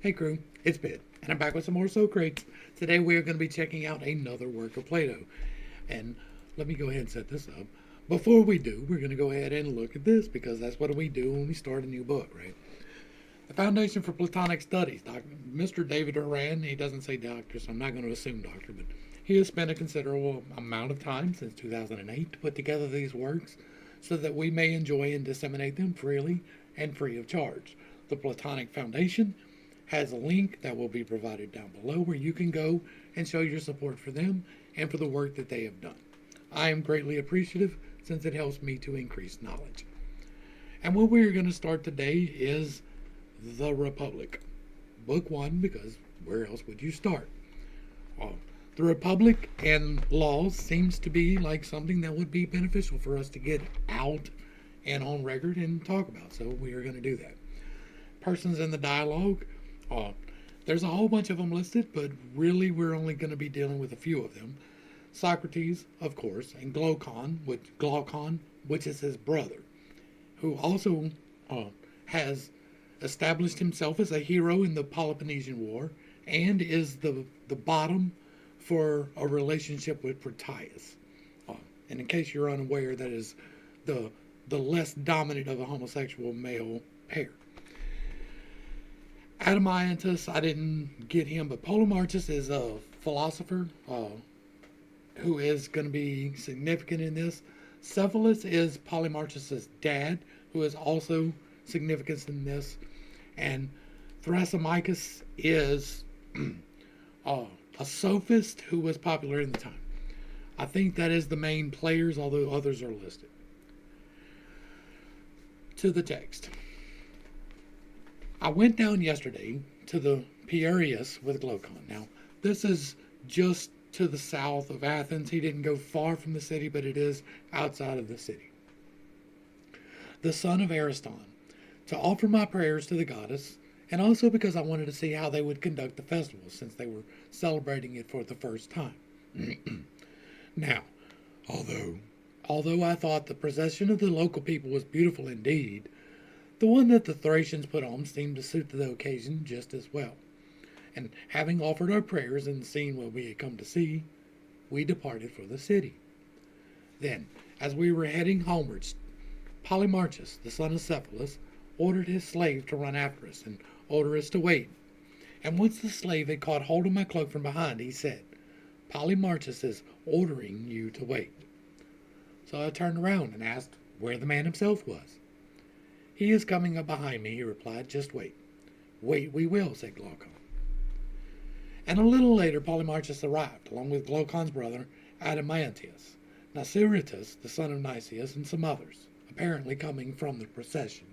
Hey crew, it's Pitt, and I'm back with some more Socrates. Today we are going to be checking out another work of Plato. And let me go ahead and set this up. Before we do, we're going to go ahead and look at this because that's what we do when we start a new book, right? The Foundation for Platonic Studies. Mr. David Oran, he doesn't say doctor, so I'm not going to assume doctor, but he has spent a considerable amount of time since 2008 to put together these works so that we may enjoy and disseminate them freely and free of charge. The Platonic Foundation has a link that will be provided down below where you can go and show your support for them and for the work that they have done. I am greatly appreciative since it helps me to increase knowledge. And what we're going to start today is The Republic. Book 1, because where else would you start? The Republic and laws seems to be like something that would be beneficial for us to get out and on record and talk about. So we are going to do that. Persons in the dialogue. There's a whole bunch of them listed, but really we're only going to be dealing with a few of them. Socrates, of course, and Glaucon, which is his brother, who also has established himself as a hero in the Peloponnesian War and is the bottom for a relationship with Proteus. And in case you're unaware, that is the less dominant of a homosexual male pair. Adeimantus, I didn't get him, but Polemarchus is a philosopher who is going to be significant in this. Cephalus is Polemarchus' dad, who is also significant in this. And Thrasymachus is a sophist who was popular in the time. I think that is the main players, although others are listed. To the text. I went down yesterday to the Piraeus with Glaucon. Now, this is just to the south of Athens. He didn't go far from the city, but it is outside of the city. The son of Ariston, to offer my prayers to the goddess, and also because I wanted to see how they would conduct the festival since they were celebrating it for the first time. Now, although I thought the procession of the local people was beautiful indeed, the one that the Thracians put on seemed to suit the occasion just as well. And having offered our prayers and seen what we had come to see, we departed for the city. Then, as we were heading homewards, Polemarchus, the son of Cephalus, ordered his slave to run after us and order us to wait. And once the slave had caught hold of my cloak from behind, he said, "Polemarchus is ordering you to wait." So I turned around and asked where the man himself was. "He is coming up behind me," he replied. "Just wait." "Wait we will," said Glaucon. And a little later Polemarchus arrived, along with Glaucon's brother Adeimantus, Niceratus, the son of Nicias, and some others, apparently coming from the procession.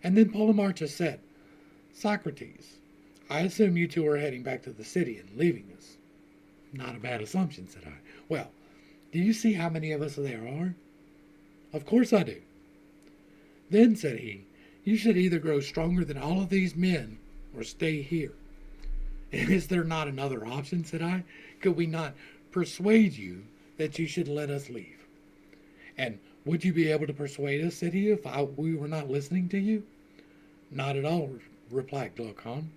And then Polemarchus said, "Socrates, I assume you two are heading back to the city and leaving us." "Not a bad assumption," said I. "Well, do you see how many of us there are?" "Of course I do." "Then," said he, "you should either grow stronger than all of these men or stay here." "Is there not another option?" said I. "Could we not persuade you that you should let us leave?" "And would you be able to persuade us," said he, "if we were not listening to you?" "Not at all," replied Glaucon.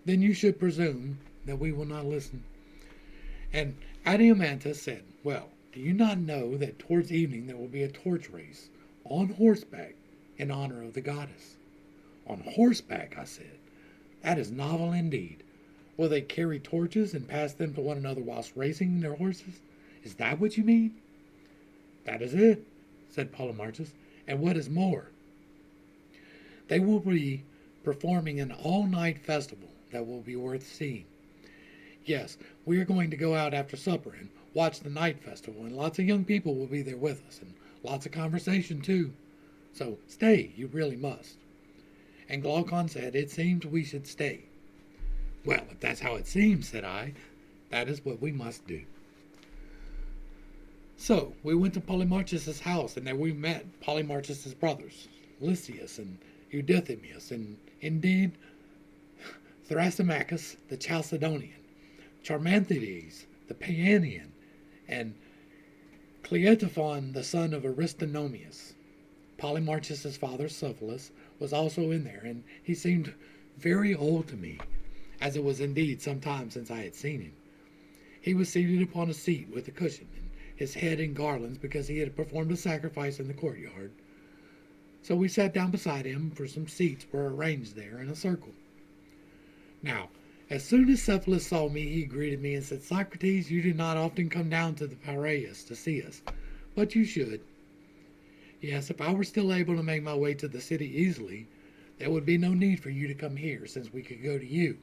"Then you should presume that we will not listen." And Adeimantus said, "Well, do you not know that towards evening there will be a torch race on horseback in honor of the goddess?" "On horseback," I said. "That is novel indeed. Will they carry torches and pass them to one another whilst racing their horses? Is that what you mean?" "That is it," said Polemarchus. "And what is more, they will be performing an all-night festival that will be worth seeing. Yes, we are going to go out after supper and watch the night festival, and lots of young people will be there with us, and lots of conversation too. So stay, you really must." And Glaucon said, "It seems we should stay." "Well, if that's how it seems," said I, "that is what we must do." So we went to Polemarchus' house, and there we met Polemarchus' brothers, Lysias and Eudithymius, and indeed Thrasymachus the Chalcedonian, Charmanthides the Paeanian, and Cleitophon the son of Aristonomius. Polemarchus' father, Cephalus, was also in there, and he seemed very old to me, as it was indeed some time since I had seen him. He was seated upon a seat with a cushion, and his head in garlands because he had performed a sacrifice in the courtyard. So we sat down beside him, for some seats were arranged there in a circle. Now, as soon as Cephalus saw me, he greeted me and said, Socrates, you do not often come down to the Piraeus to see us, but you should. Yes, if I were still able to make my way to the city easily, there would be no need for you to come here, since we could go to you.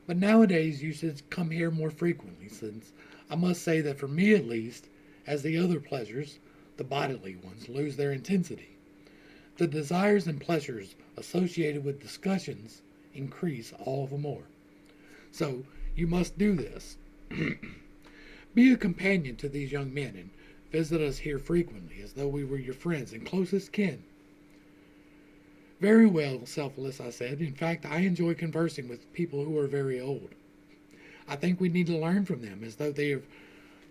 But nowadays you should come here more frequently, since I must say that for me at least, as the other pleasures, the bodily ones, lose their intensity, the desires and pleasures associated with discussions increase all the more. So you must do this. Be a companion to these young men and visit us here frequently, as though we were your friends and closest kin. Very well, Cephalus, I said. In fact, I enjoy conversing with people who are very old. I think we need to learn from them, as though they have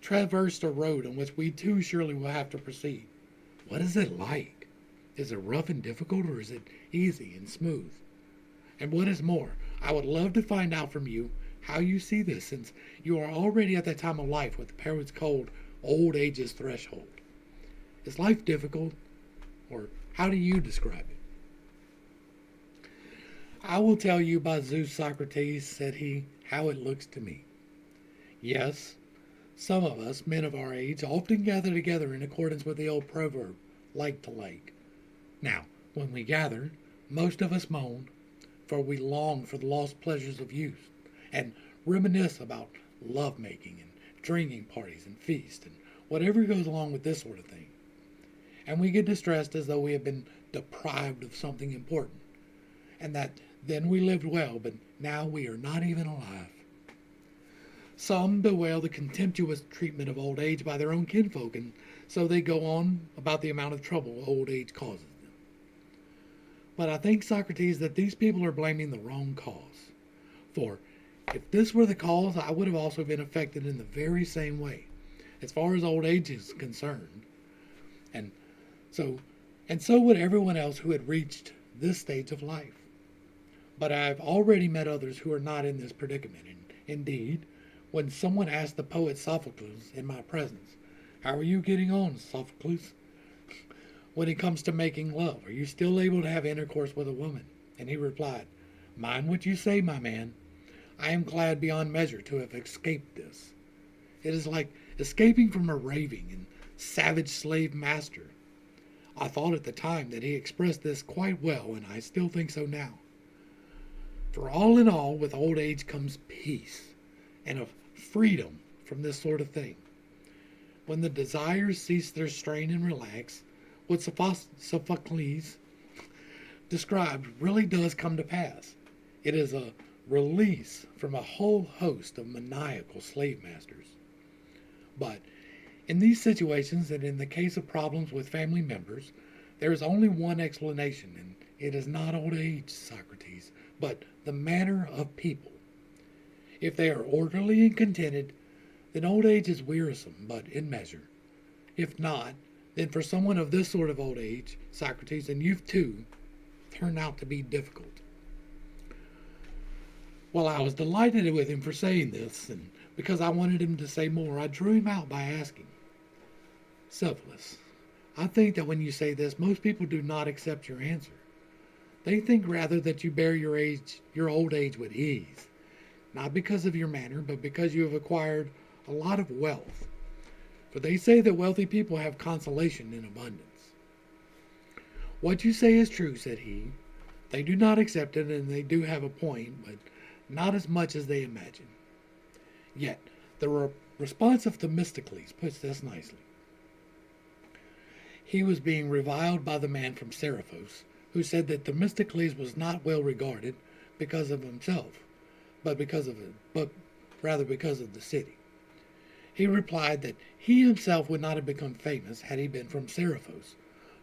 traversed a road on which we too surely will have to proceed. What is it like? Is it rough and difficult, or is it easy and smooth? And what is more, I would love to find out from you how you see this, since you are already at that time of life what the poets called old age's threshold. Is life difficult, or how do you describe it? I will tell you by Zeus, Socrates, said he, how it looks to me. Yes, some of us, men of our age, often gather together in accordance with the old proverb, like to like. Now, when we gather, most of us moan, for we long for the lost pleasures of youth, and reminisce about love-making and drinking parties and feasts, and whatever goes along with this sort of thing. And we get distressed as though we have been deprived of something important, and that then we lived well, but now we are not even alive. Some bewail the contemptuous treatment of old age by their own kinfolk, and so they go on about the amount of trouble old age causes them. But I think, Socrates, that these people are blaming the wrong cause. For if this were the cause, I would have also been affected in the very same way, as far as old age is concerned. And so would everyone else who had reached this stage of life. But I have already met others who are not in this predicament. And indeed, when someone asked the poet Sophocles in my presence, how are you getting on, Sophocles? When it comes to making love, are you still able to have intercourse with a woman? And he replied, mind what you say, my man. I am glad beyond measure to have escaped this. It is like escaping from a raving and savage slave master. I thought at the time that he expressed this quite well, and I still think so now. For all in all, with old age comes peace, and of freedom from this sort of thing. When the desires cease their strain and relax, what Sophocles described really does come to pass. It is a release from a whole host of maniacal slave masters. But in these situations, and in the case of problems with family members, there is only one explanation, and it is not old age, Socrates, but the manner of people. If they are orderly and contented, then old age is wearisome, but in measure. If not, then for someone of this sort of old age, Socrates, and youth too, turn out to be difficult. Well, I was delighted with him for saying this, and because I wanted him to say more, I drew him out by asking, Cephalus, I think that when you say this, most people do not accept your answer. They think rather that you bear your old age with ease, not because of your manner, but because you have acquired a lot of wealth. For they say that wealthy people have consolation in abundance. What you say is true, said he. They do not accept it, and they do have a point, but not as much as they imagine. Yet, the response of Themistocles puts this nicely. He was being reviled by the man from Seriphos, who said that Themistocles was not well regarded because of himself, but rather because of the city. He replied that he himself would not have become famous had he been from Seriphos,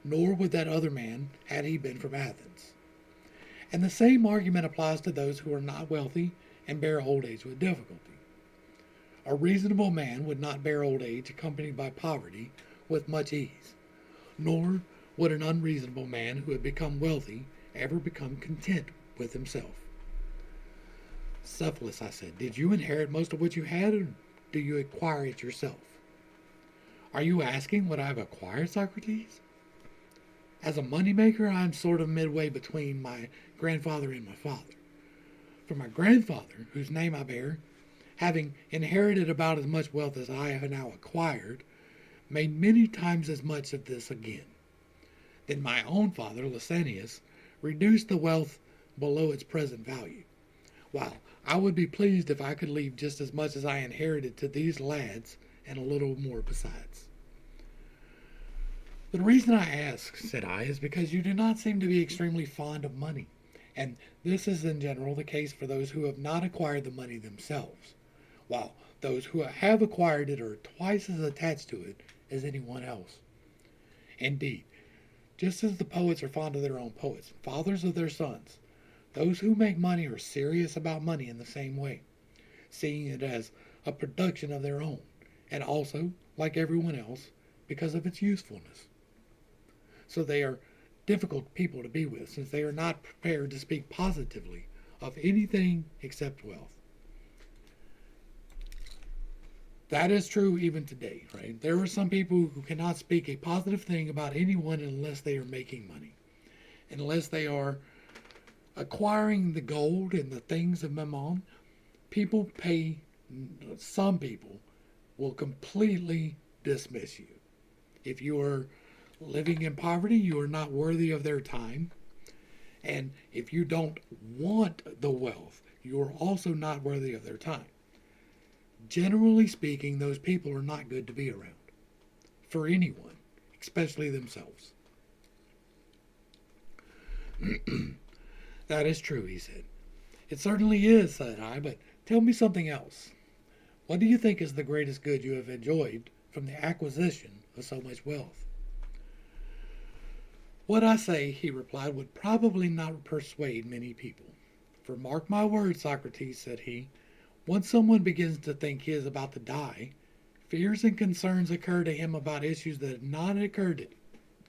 nor would that other man had he been from Athens. And the same argument applies to those who are not wealthy and bear old age with difficulty. A reasonable man would not bear old age accompanied by poverty with much ease, nor would an unreasonable man who had become wealthy ever become content with himself. Cephalus, I said, did you inherit most of what you had, or do you acquire it yourself? Are you asking what I've acquired, Socrates? As a moneymaker, I'm sort of midway between my grandfather and my father. For my grandfather, whose name I bear, having inherited about as much wealth as I have now acquired, made many times as much of this again. Then my own father, Lysanias, reduced the wealth below its present value. While I would be pleased if I could leave just as much as I inherited to these lads, and a little more besides. The reason I ask, said I, is because you do not seem to be extremely fond of money, and this is in general the case for those who have not acquired the money themselves, while those who have acquired it are twice as attached to it as anyone else. Indeed, just as the poets are fond of their own poets, fathers of their sons, those who make money are serious about money in the same way, seeing it as a production of their own, and also, like everyone else, because of its usefulness. So they are difficult people to be with, since they are not prepared to speak positively of anything except wealth. That is true even today, right? There are some people who cannot speak a positive thing about anyone unless they are making money, unless they are acquiring the gold and the things of mammon. Some people will completely dismiss you. If you are living in poverty, you are not worthy of their time. And if you don't want the wealth, you are also not worthy of their time. Generally speaking, those people are not good to be around for anyone, especially themselves. That is true, he said. It certainly is, said I, but tell me something else. What do you think is the greatest good you have enjoyed from the acquisition of so much wealth? What I say, he replied, would probably not persuade many people. For mark my words, Socrates, said he, once someone begins to think he is about to die, fears and concerns occur to him about issues that had not occurred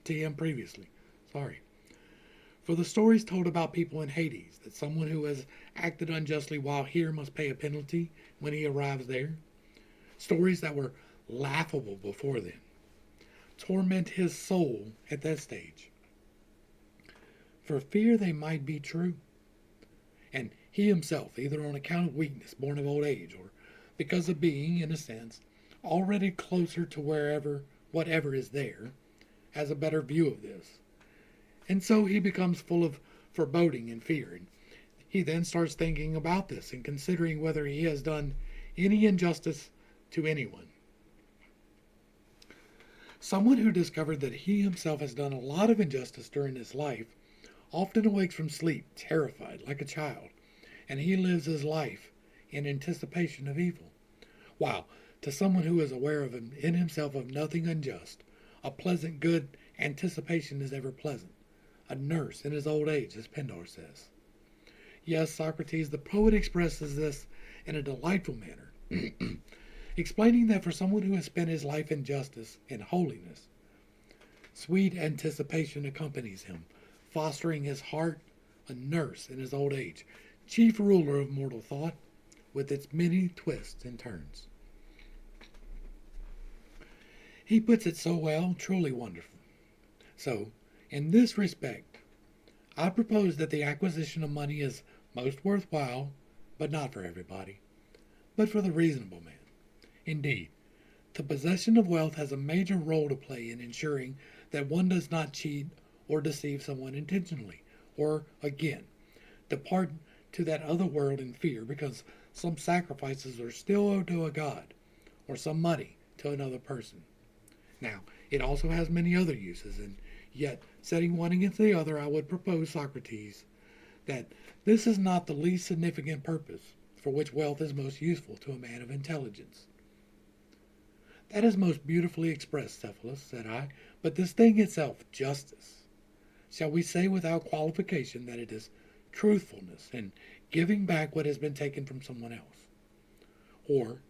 to him previously. For the stories told about people in Hades, that someone who has acted unjustly while here must pay a penalty when he arrives there, stories that were laughable before then, torment his soul at that stage, for fear they might be true. And he himself, either on account of weakness born of old age, or because of being, in a sense, already closer to whatever is there, has a better view of this. And so he becomes full of foreboding and fear. And he then starts thinking about this and considering whether he has done any injustice to anyone. Someone who discovered that he himself has done a lot of injustice during his life often awakes from sleep terrified like a child, and he lives his life in anticipation of evil. While to someone who is aware of him in himself of nothing unjust, a pleasant good anticipation is ever pleasant. A nurse in his old age, as Pindar says. Yes, Socrates, the poet expresses this in a delightful manner, explaining that for someone who has spent his life in justice and holiness, sweet anticipation accompanies him, fostering his heart, a nurse in his old age, chief ruler of mortal thought, with its many twists and turns. He puts it so well, truly wonderful. So, in this respect, I propose that the acquisition of money is most worthwhile, but not for everybody, but for the reasonable man. Indeed, the possession of wealth has a major role to play in ensuring that one does not cheat or deceive someone intentionally, or, again, depart to that other world in fear because some sacrifices are still owed to a god, or some money to another person. Now, it also has many other uses, and yet, setting one against the other, I would propose, Socrates, that this is not the least significant purpose for which wealth is most useful to a man of intelligence. That is most beautifully expressed, Cephalus, said I, but this thing itself, justice, shall we say without qualification that it is truthfulness and giving back what has been taken from someone else? Or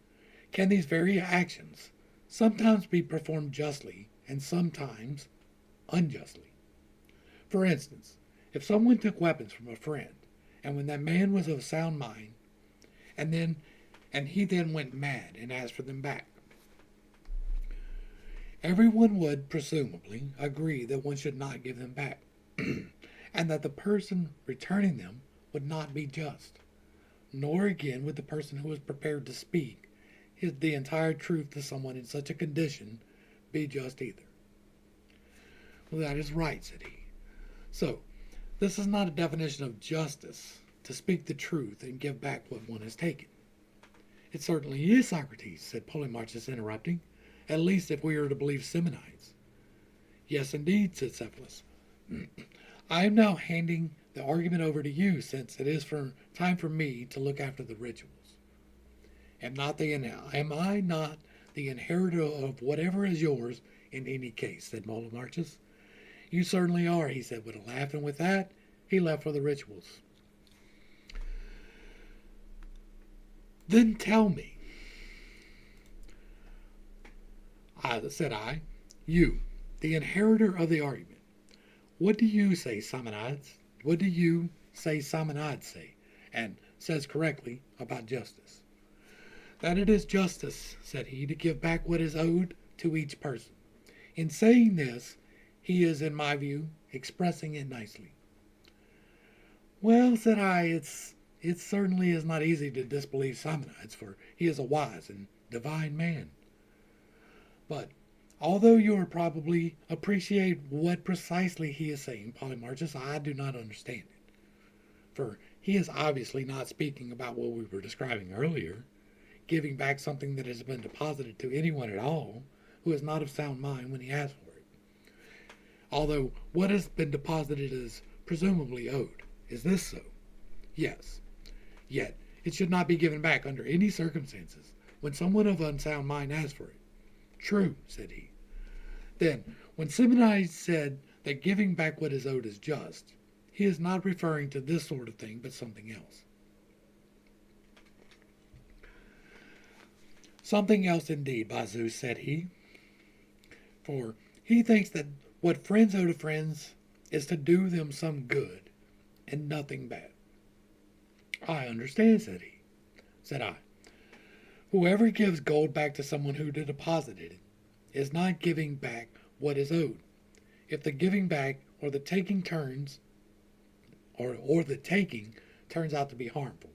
can these very actions sometimes be performed justly and sometimes unjustly? For instance, if someone took weapons from a friend And when that man was of sound mind, and he then went mad and asked for them back. Everyone would, presumably, agree that one should not give them back, and that the person returning them would not be just, nor again would the person who was prepared to speak the entire truth to someone in such a condition be just either. Well, that is right, said he. So, this is not a definition of justice, to speak the truth and give back what one has taken. It certainly is, Socrates, said Polemarchus, interrupting, at least if we are to believe Simonides. Yes, indeed, said Cephalus. I am now handing the argument over to you, since it is time for me to look after the rituals. Am I not the inheritor of whatever is yours in any case, said Polemarchus. You certainly are, he said with a laugh, and with that he left for the rituals. Then tell me, said I, you, the inheritor of the argument, what do you say, Simonides? What do you say Simonides say, and says correctly about justice? That it is justice, said he, to give back what is owed to each person. In saying this, he is, in my view, expressing it nicely. Well, said I, it certainly is not easy to disbelieve Simonides, for he is a wise and divine man. But, although you will probably appreciate what precisely he is saying, Polemarchus, I do not understand it. For he is obviously not speaking about what we were describing earlier, giving back something that has been deposited to anyone at all who is not of sound mind when he asks for it. Although what has been deposited is presumably owed. Is this so? Yes. Yet it should not be given back under any circumstances when someone of unsound mind asks for it. True, said he. Then, when Simonides said that giving back what is owed is just, he is not referring to this sort of thing, but something else. Something else indeed, by Zeus, said he. For he thinks that what friends owe to friends is to do them some good, and nothing bad. I understand, said he. Said I. Whoever gives gold back to someone who deposited it is not giving back what is owed. If the giving back or the taking turns out to be harmful,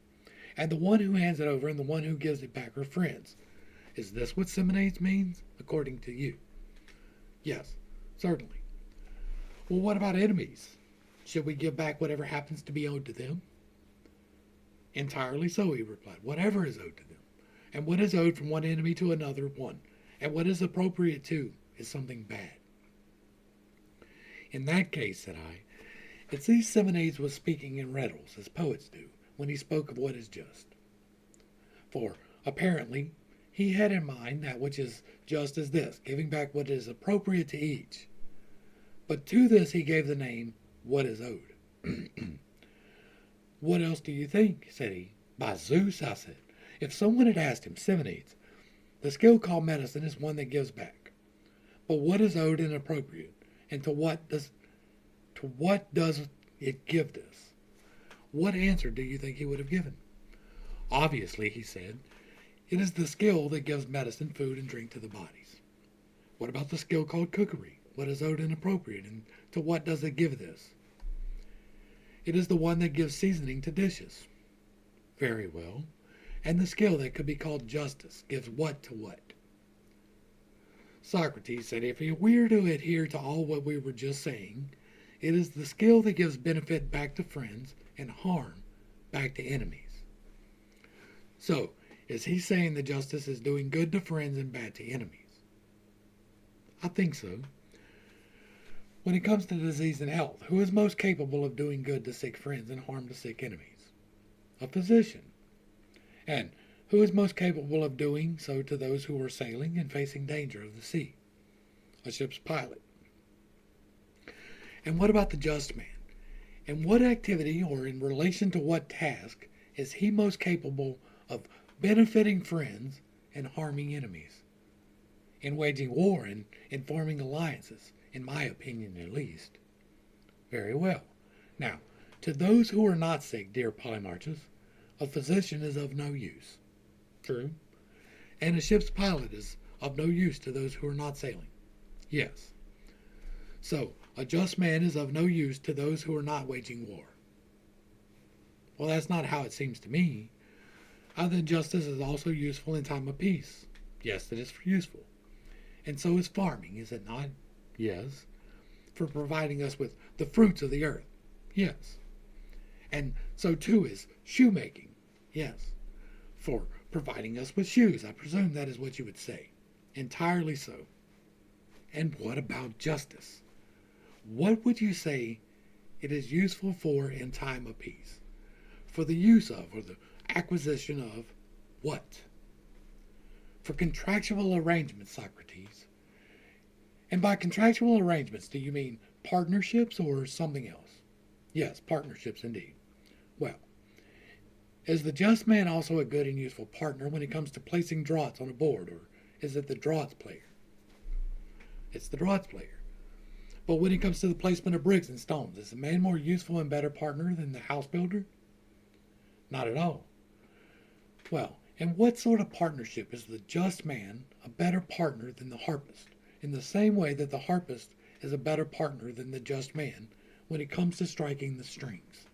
and the one who hands it over and the one who gives it back are friends. Is this what Simonides means, according to you? Yes, certainly. Well, what about enemies? Should we give back whatever happens to be owed to them? Entirely so, he replied. Whatever is owed to them. And what is owed from one enemy to another, one. And what is appropriate to is something bad. In that case, said I, it seems Simonides was speaking in riddles, as poets do, when he spoke of what is just. For, apparently, he had in mind that which is just as this, giving back what is appropriate to each. But to this he gave the name, what is owed. What else do you think? Said he. By Zeus, I said. If someone had asked him, Simonides, the skill called medicine is one that gives back. But what is owed and appropriate? And to what does it give us? What answer do you think he would have given? Obviously, he said, it is the skill that gives medicine, food, and drink to the bodies. What about the skill called cookery? What is owed and appropriate, and to what does it give this? It is the one that gives seasoning to dishes. Very well. And the skill that could be called justice gives what to what? Socrates said if we are to adhere to all what we were just saying, it is the skill that gives benefit back to friends and harm back to enemies. So, is he saying that justice is doing good to friends and bad to enemies? I think so. When it comes to disease and health, who is most capable of doing good to sick friends and harm to sick enemies? A physician. And who is most capable of doing so to those who are sailing and facing danger of the sea? A ship's pilot. And what about the just man? In what activity or in relation to what task is he most capable of benefiting friends and harming enemies? In waging war and in forming alliances, in my opinion at least. Very well. Now, To those who are not sick, dear Polymarchus, a physician is of no use. True. And a ship's pilot is of no use to those who are not sailing. Yes. So, a just man is of no use to those who are not waging war. Well, that's not how it seems to me. Other than justice is also useful in time of peace. Yes, it is useful. And so is farming, is it not? Yes. For providing us with the fruits of the earth. Yes. And so too is shoemaking. Yes. For providing us with shoes. I presume that is what you would say. Entirely so. And what about justice? What would you say it is useful for in time of peace? For the use of, or the acquisition of, what? For contractual arrangements, Socrates. And by contractual arrangements, do you mean partnerships or something else? Yes, partnerships indeed. Well, is the just man also a good and useful partner when it comes to placing draughts on a board, or is it the draughts player? It's the draughts player. But when it comes to the placement of bricks and stones, is the man more useful and better partner than the house builder? Not at all. Well, in what sort of partnership is the just man a better partner than the harpist, in the same way that the harpist is a better partner than the just man when it comes to striking the strings?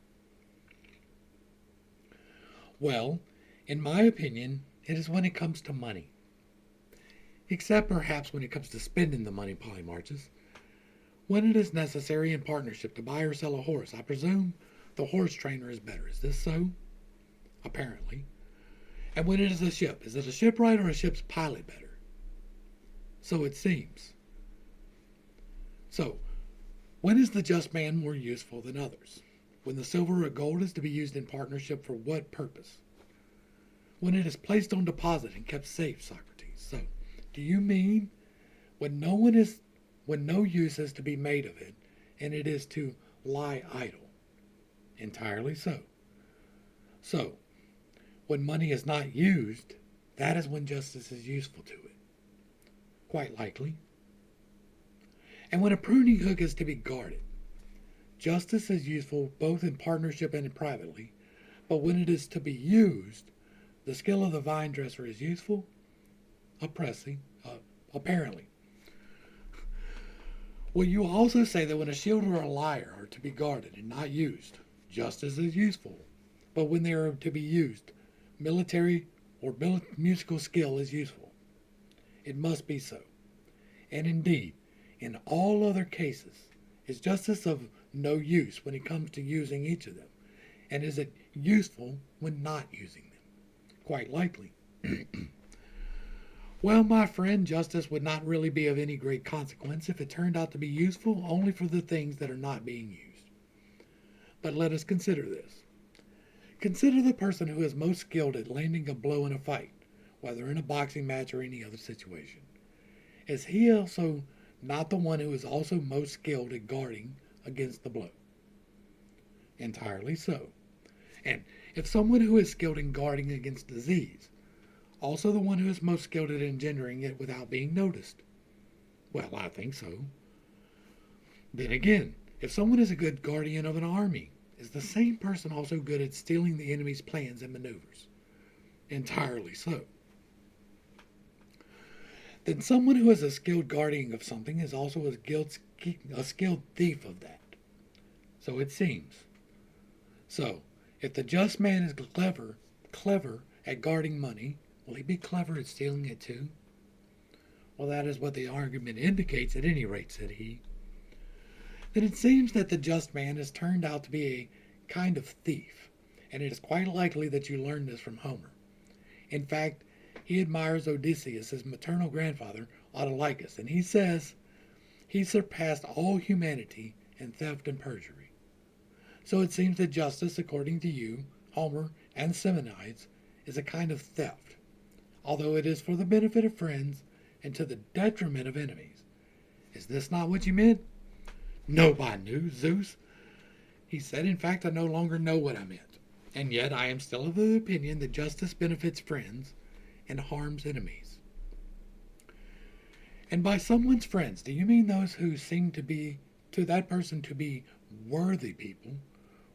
Well, in my opinion, it is when it comes to money. Except perhaps when it comes to spending the money, Polymarchus. When it is necessary in partnership to buy or sell a horse, I presume the horse trainer is better. Is this so? Apparently. And when it is a ship, is it a shipwright or a ship's pilot better? So it seems. So, when is the just man more useful than others? When the silver or gold is to be used in partnership for what purpose? When it is placed on deposit and kept safe, Socrates. So, do you mean when no use is to be made of it, and it is to lie idle? Entirely so. So, when money is not used, that is when justice is useful to it. Quite likely. And when a pruning hook is to be guarded, justice is useful both in partnership and privately, but when it is to be used, the skill of the vine dresser is useful, apparently. Will you also say that when a shield or a lyre are to be guarded and not used, justice is useful, but when they are to be used, military or musical skill is useful? It must be so. And indeed, in all other cases, is justice of no use when it comes to using each of them? And is it useful when not using them? Quite likely. Well, my friend, justice would not really be of any great consequence if it turned out to be useful only for the things that are not being used. But let us consider this. Consider the person who is most skilled at landing a blow in a fight, whether in a boxing match or any other situation. Is he also not the one who is also most skilled at guarding against the blow? Entirely so. And if someone who is skilled in guarding against disease, also the one who is most skilled at engendering it without being noticed? Well, I think so. Then again, if someone is a good guardian of an army, is the same person also good at stealing the enemy's plans and maneuvers? Entirely so. Then someone who is a skilled guardian of something is also a skilled thief of that. So it seems. So, if the just man is clever at guarding money, will he be clever at stealing it too? Well, that is what the argument indicates at any rate, said he. Then it seems that the just man has turned out to be a kind of thief, and it is quite likely that you learned this from Homer. In fact, he admires Odysseus, his maternal grandfather, Autolycus, and he says he surpassed all humanity in theft and perjury. So it seems that justice, according to you, Homer, and Simonides, is a kind of theft, although it is for the benefit of friends and to the detriment of enemies. Is this not what you meant? No, by Zeus. He said, in fact, I no longer know what I meant, and yet I am still of the opinion that justice benefits friends and harms enemies. And by someone's friends, do you mean those who seem to be, to that person to be worthy people,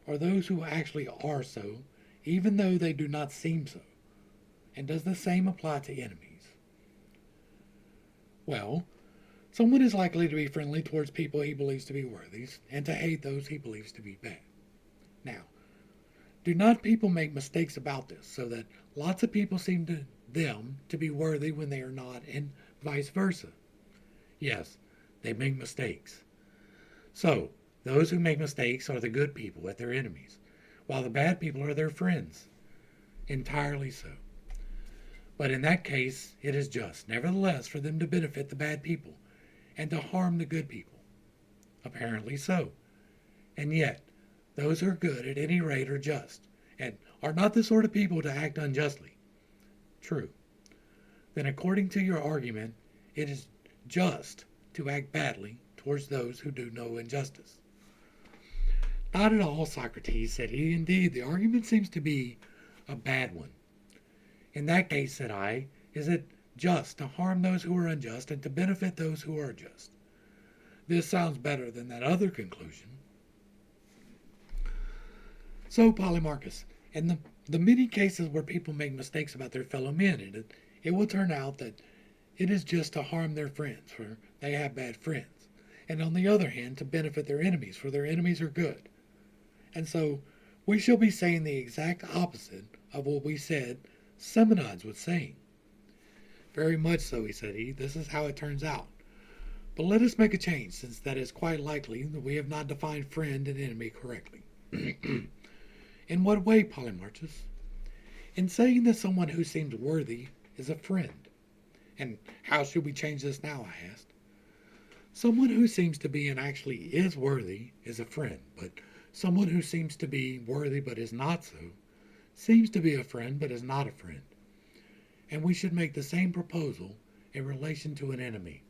or those who actually are so, even though they do not seem so? And does the same apply to enemies? Well, someone is likely to be friendly towards people he believes to be worthy, and to hate those he believes to be bad. Now, do not people make mistakes about this, so that lots of people seem to them to be worthy when they are not, and vice versa? Yes, they make mistakes. So, those who make mistakes are the good people at their enemies, while the bad people are their friends. Entirely so. But in that case, it is just, nevertheless, for them to benefit the bad people, and to harm the good people. Apparently so. And yet, those who are good at any rate are just, and are not the sort of people to act unjustly. True. Then according to your argument, it is just to act badly towards those who do no injustice. Not at all, Socrates, said he. Indeed, the argument seems to be a bad one. In that case, said I, is it just to harm those who are unjust and to benefit those who are just? This sounds better than that other conclusion. So, Polemarchus, in the many cases where people make mistakes about their fellow men, it will turn out that it is just to harm their friends, for they have bad friends, and on the other hand, to benefit their enemies, for their enemies are good. And so, we shall be saying the exact opposite of what we said Simonides was saying. Very much so, said he. This is how it turns out. But let us make a change, since that is quite likely that we have not defined friend and enemy correctly. In what way, Polemarchus? In saying that someone who seems worthy is a friend. And how should we change this now, I asked. Someone who seems to be and actually is worthy is a friend, but someone who seems to be worthy but is not so seems to be a friend but is not a friend. And we should make the same proposal in relation to an enemy.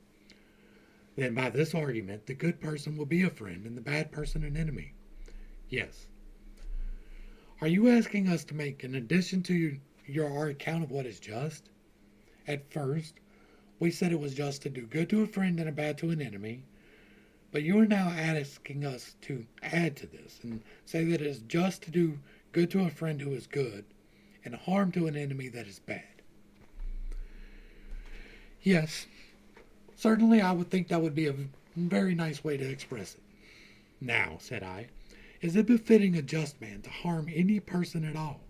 Then by this argument, the good person will be a friend and the bad person an enemy. Yes. Are you asking us to make an addition to your account of what is just? At first, we said it was just to do good to a friend and a bad to an enemy, but you are now asking us to add to this and say that it is just to do good to a friend who is good and harm to an enemy that is bad. Yes, certainly I would think that would be a very nice way to express it. Now, said I, is it befitting a just man to harm any person at all?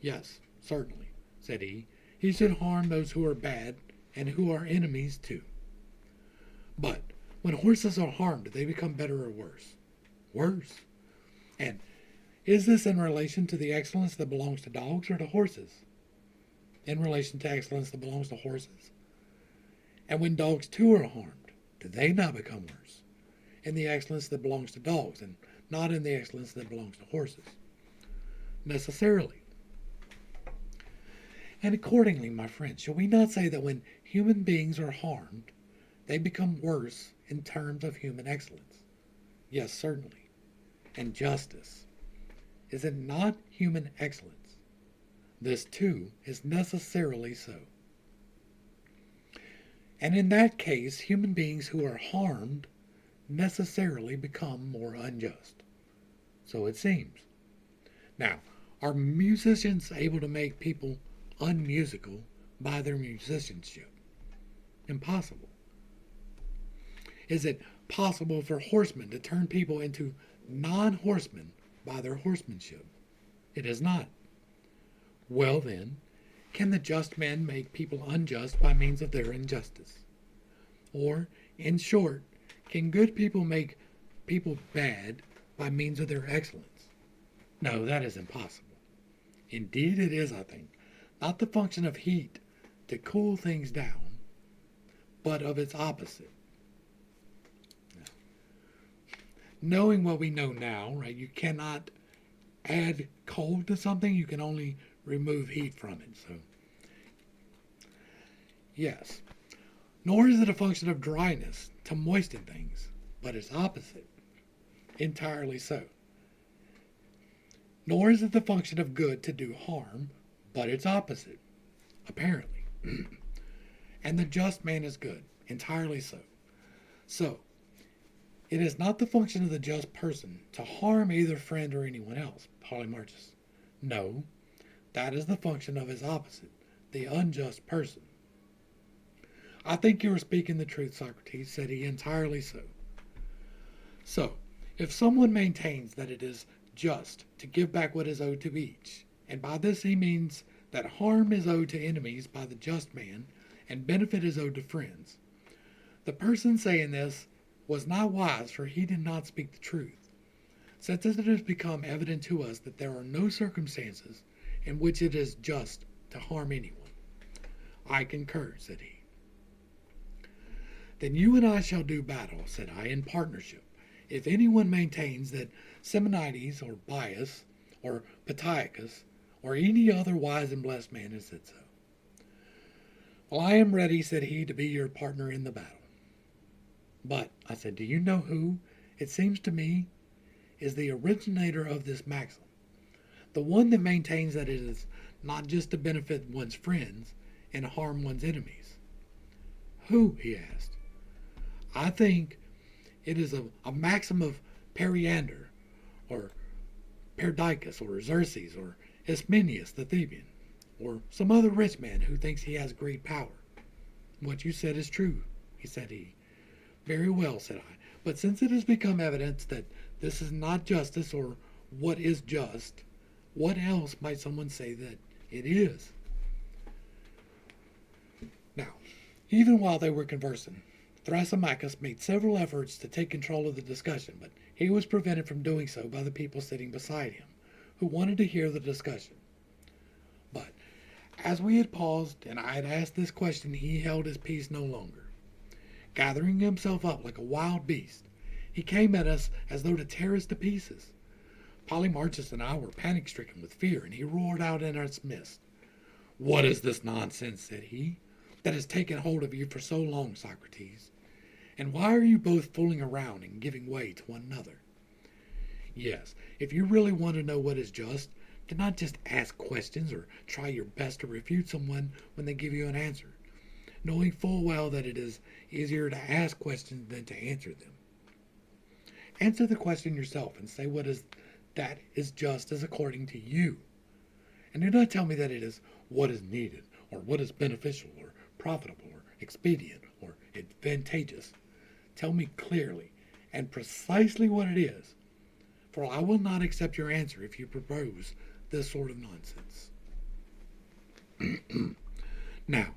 Yes, certainly, said he. He should harm those who are bad and who are enemies too. But when horses are harmed, do they become better or worse? Worse. And is this in relation to the excellence that belongs to dogs or to horses? In relation to excellence that belongs to horses. And when dogs too are harmed, do they not become worse? In the excellence that belongs to dogs, and not in the excellence that belongs to horses. Necessarily. And accordingly, my friend, shall we not say that when human beings are harmed, they become worse in terms of human excellence? Yes, certainly. And justice. Is it not human excellence? This, too, is necessarily so. And in that case, human beings who are harmed necessarily become more unjust. So it seems. Now, are musicians able to make people unmusical by their musicianship? Impossible. Is it possible for horsemen to turn people into non-horsemen by their horsemanship? It is not. Well then, can the just men make people unjust by means of their injustice? Or, in short, can good people make people bad by means of their excellence? No, that is impossible. Indeed it is, I think, not the function of heat to cool things down, but of its opposite. Knowing what we know now, right, you cannot add cold to something, you can only remove heat from it. So, yes. Nor is it a function of dryness to moisten things, but its opposite. Entirely so. Nor is it the function of good to do harm, but its opposite. Apparently. And the just man is good. Entirely so. So, It is not the function of the just person to harm either friend or anyone else, Polymarchus. No, that is the function of his opposite, the unjust person. I think you are speaking the truth, Socrates, said he, entirely so. So, if someone maintains that it is just to give back what is owed to each, and by this he means that harm is owed to enemies by the just man, and benefit is owed to friends, the person saying this was not wise, for he did not speak the truth, since it has become evident to us that there are no circumstances in which it is just to harm anyone. I concur, said he. Then you and I shall do battle, said I, in partnership, if anyone maintains that Simonides or Bias or Pittacus or any other wise and blessed man has said so. Well, I am ready, said he, to be your partner in the battle. But, I said, do you know who, it seems to me, is the originator of this maxim? The one that maintains that it is not just to benefit one's friends and harm one's enemies. Who? He asked. I think it is a maxim of Periander, or Perdiccas, or Xerxes, or Ismenias the Theban, or some other rich man who thinks he has great power. What you said is true, said he. Very well, said I, but since it has become evident that this is not justice or what is just, what else might someone say that it is? Now, even while they were conversing, Thrasymachus made several efforts to take control of the discussion, but he was prevented from doing so by the people sitting beside him, who wanted to hear the discussion. But as we had paused and I had asked this question, he held his peace no longer. Gathering himself up like a wild beast, he came at us as though to tear us to pieces. Polymarchus and I were panic-stricken with fear, and he roared out in our midst. What is this nonsense, said he, that has taken hold of you for so long, Socrates? And why are you both fooling around and giving way to one another? Yes, if you really want to know what is just, do not just ask questions or try your best to refute someone when they give you an answer, knowing full well that it is easier to ask questions than to answer them. Answer the question yourself and say what is that is just as according to you. And do not tell me that it is what is needed, or what is beneficial, or profitable, or expedient, or advantageous. Tell me clearly and precisely what it is, for I will not accept your answer if you propose this sort of nonsense. Now,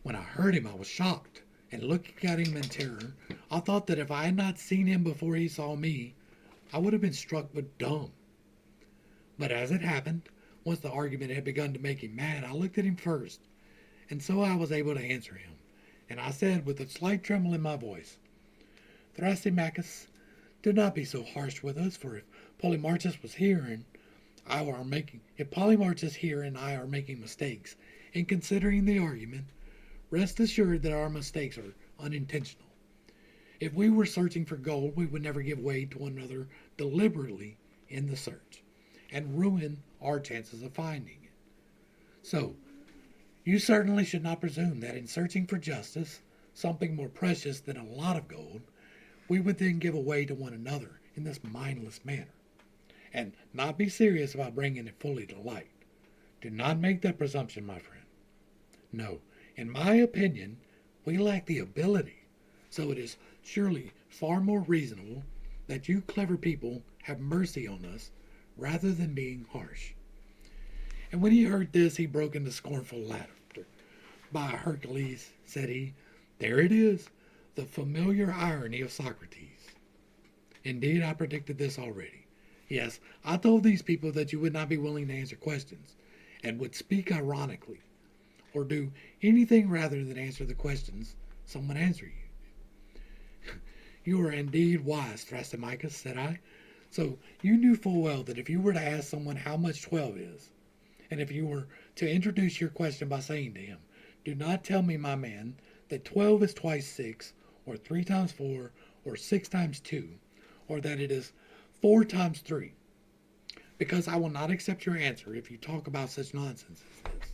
when I heard him, I was shocked, and looking at him in terror, I thought that if I had not seen him before he saw me, I would have been struck with dumb. But as it happened, once the argument had begun to make him mad, I looked at him first, and so I was able to answer him. And I said with a slight tremble in my voice, Thrasymachus, do not be so harsh with us, for if Polymarchus here and I are making mistakes in considering the argument, rest assured that our mistakes are unintentional. If we were searching for gold, we would never give way to one another deliberately in the search, and ruin our chances of finding it. So, you certainly should not presume that in searching for justice, something more precious than a lot of gold, we would then give away to one another in this mindless manner, and not be serious about bringing it fully to light. Do not make that presumption, my friend. No, in my opinion, we lack the ability, so it is surely far more reasonable that you clever people have mercy on us rather than being harsh. And when he heard this, he broke into scornful laughter. By Hercules, said he, there it is, the familiar irony of Socrates. Indeed, I predicted this already. Yes, I told these people that you would not be willing to answer questions, and would speak ironically, or do anything rather than answer the questions someone answer you. You are indeed wise, Thrasymachus, said I. So you knew full well that if you were to ask someone how much 12 is, and if you were to introduce your question by saying to him, do not tell me, my man, that 12 is twice 6, or 3 times 4, or 6 times 2, or that it is 4 times 3, because I will not accept your answer if you talk about such nonsense as this.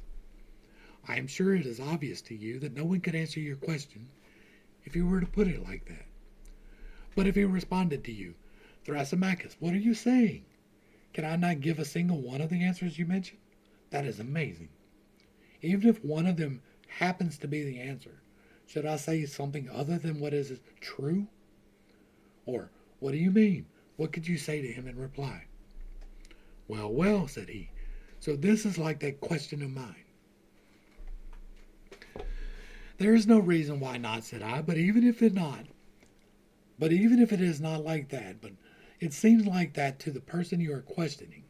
I am sure it is obvious to you that no one could answer your question if you were to put it like that. But if he responded to you, Thrasymachus, what are you saying? Can I not give a single one of the answers you mentioned? That is amazing. Even if one of them happens to be the answer, should I say something other than what is true? Or, what do you mean? What could you say to him in reply? Well, well, said he, so this is like that question of mine. There is no reason why not, said I, but even if it is not like that, but it seems like that to the person you are questioning,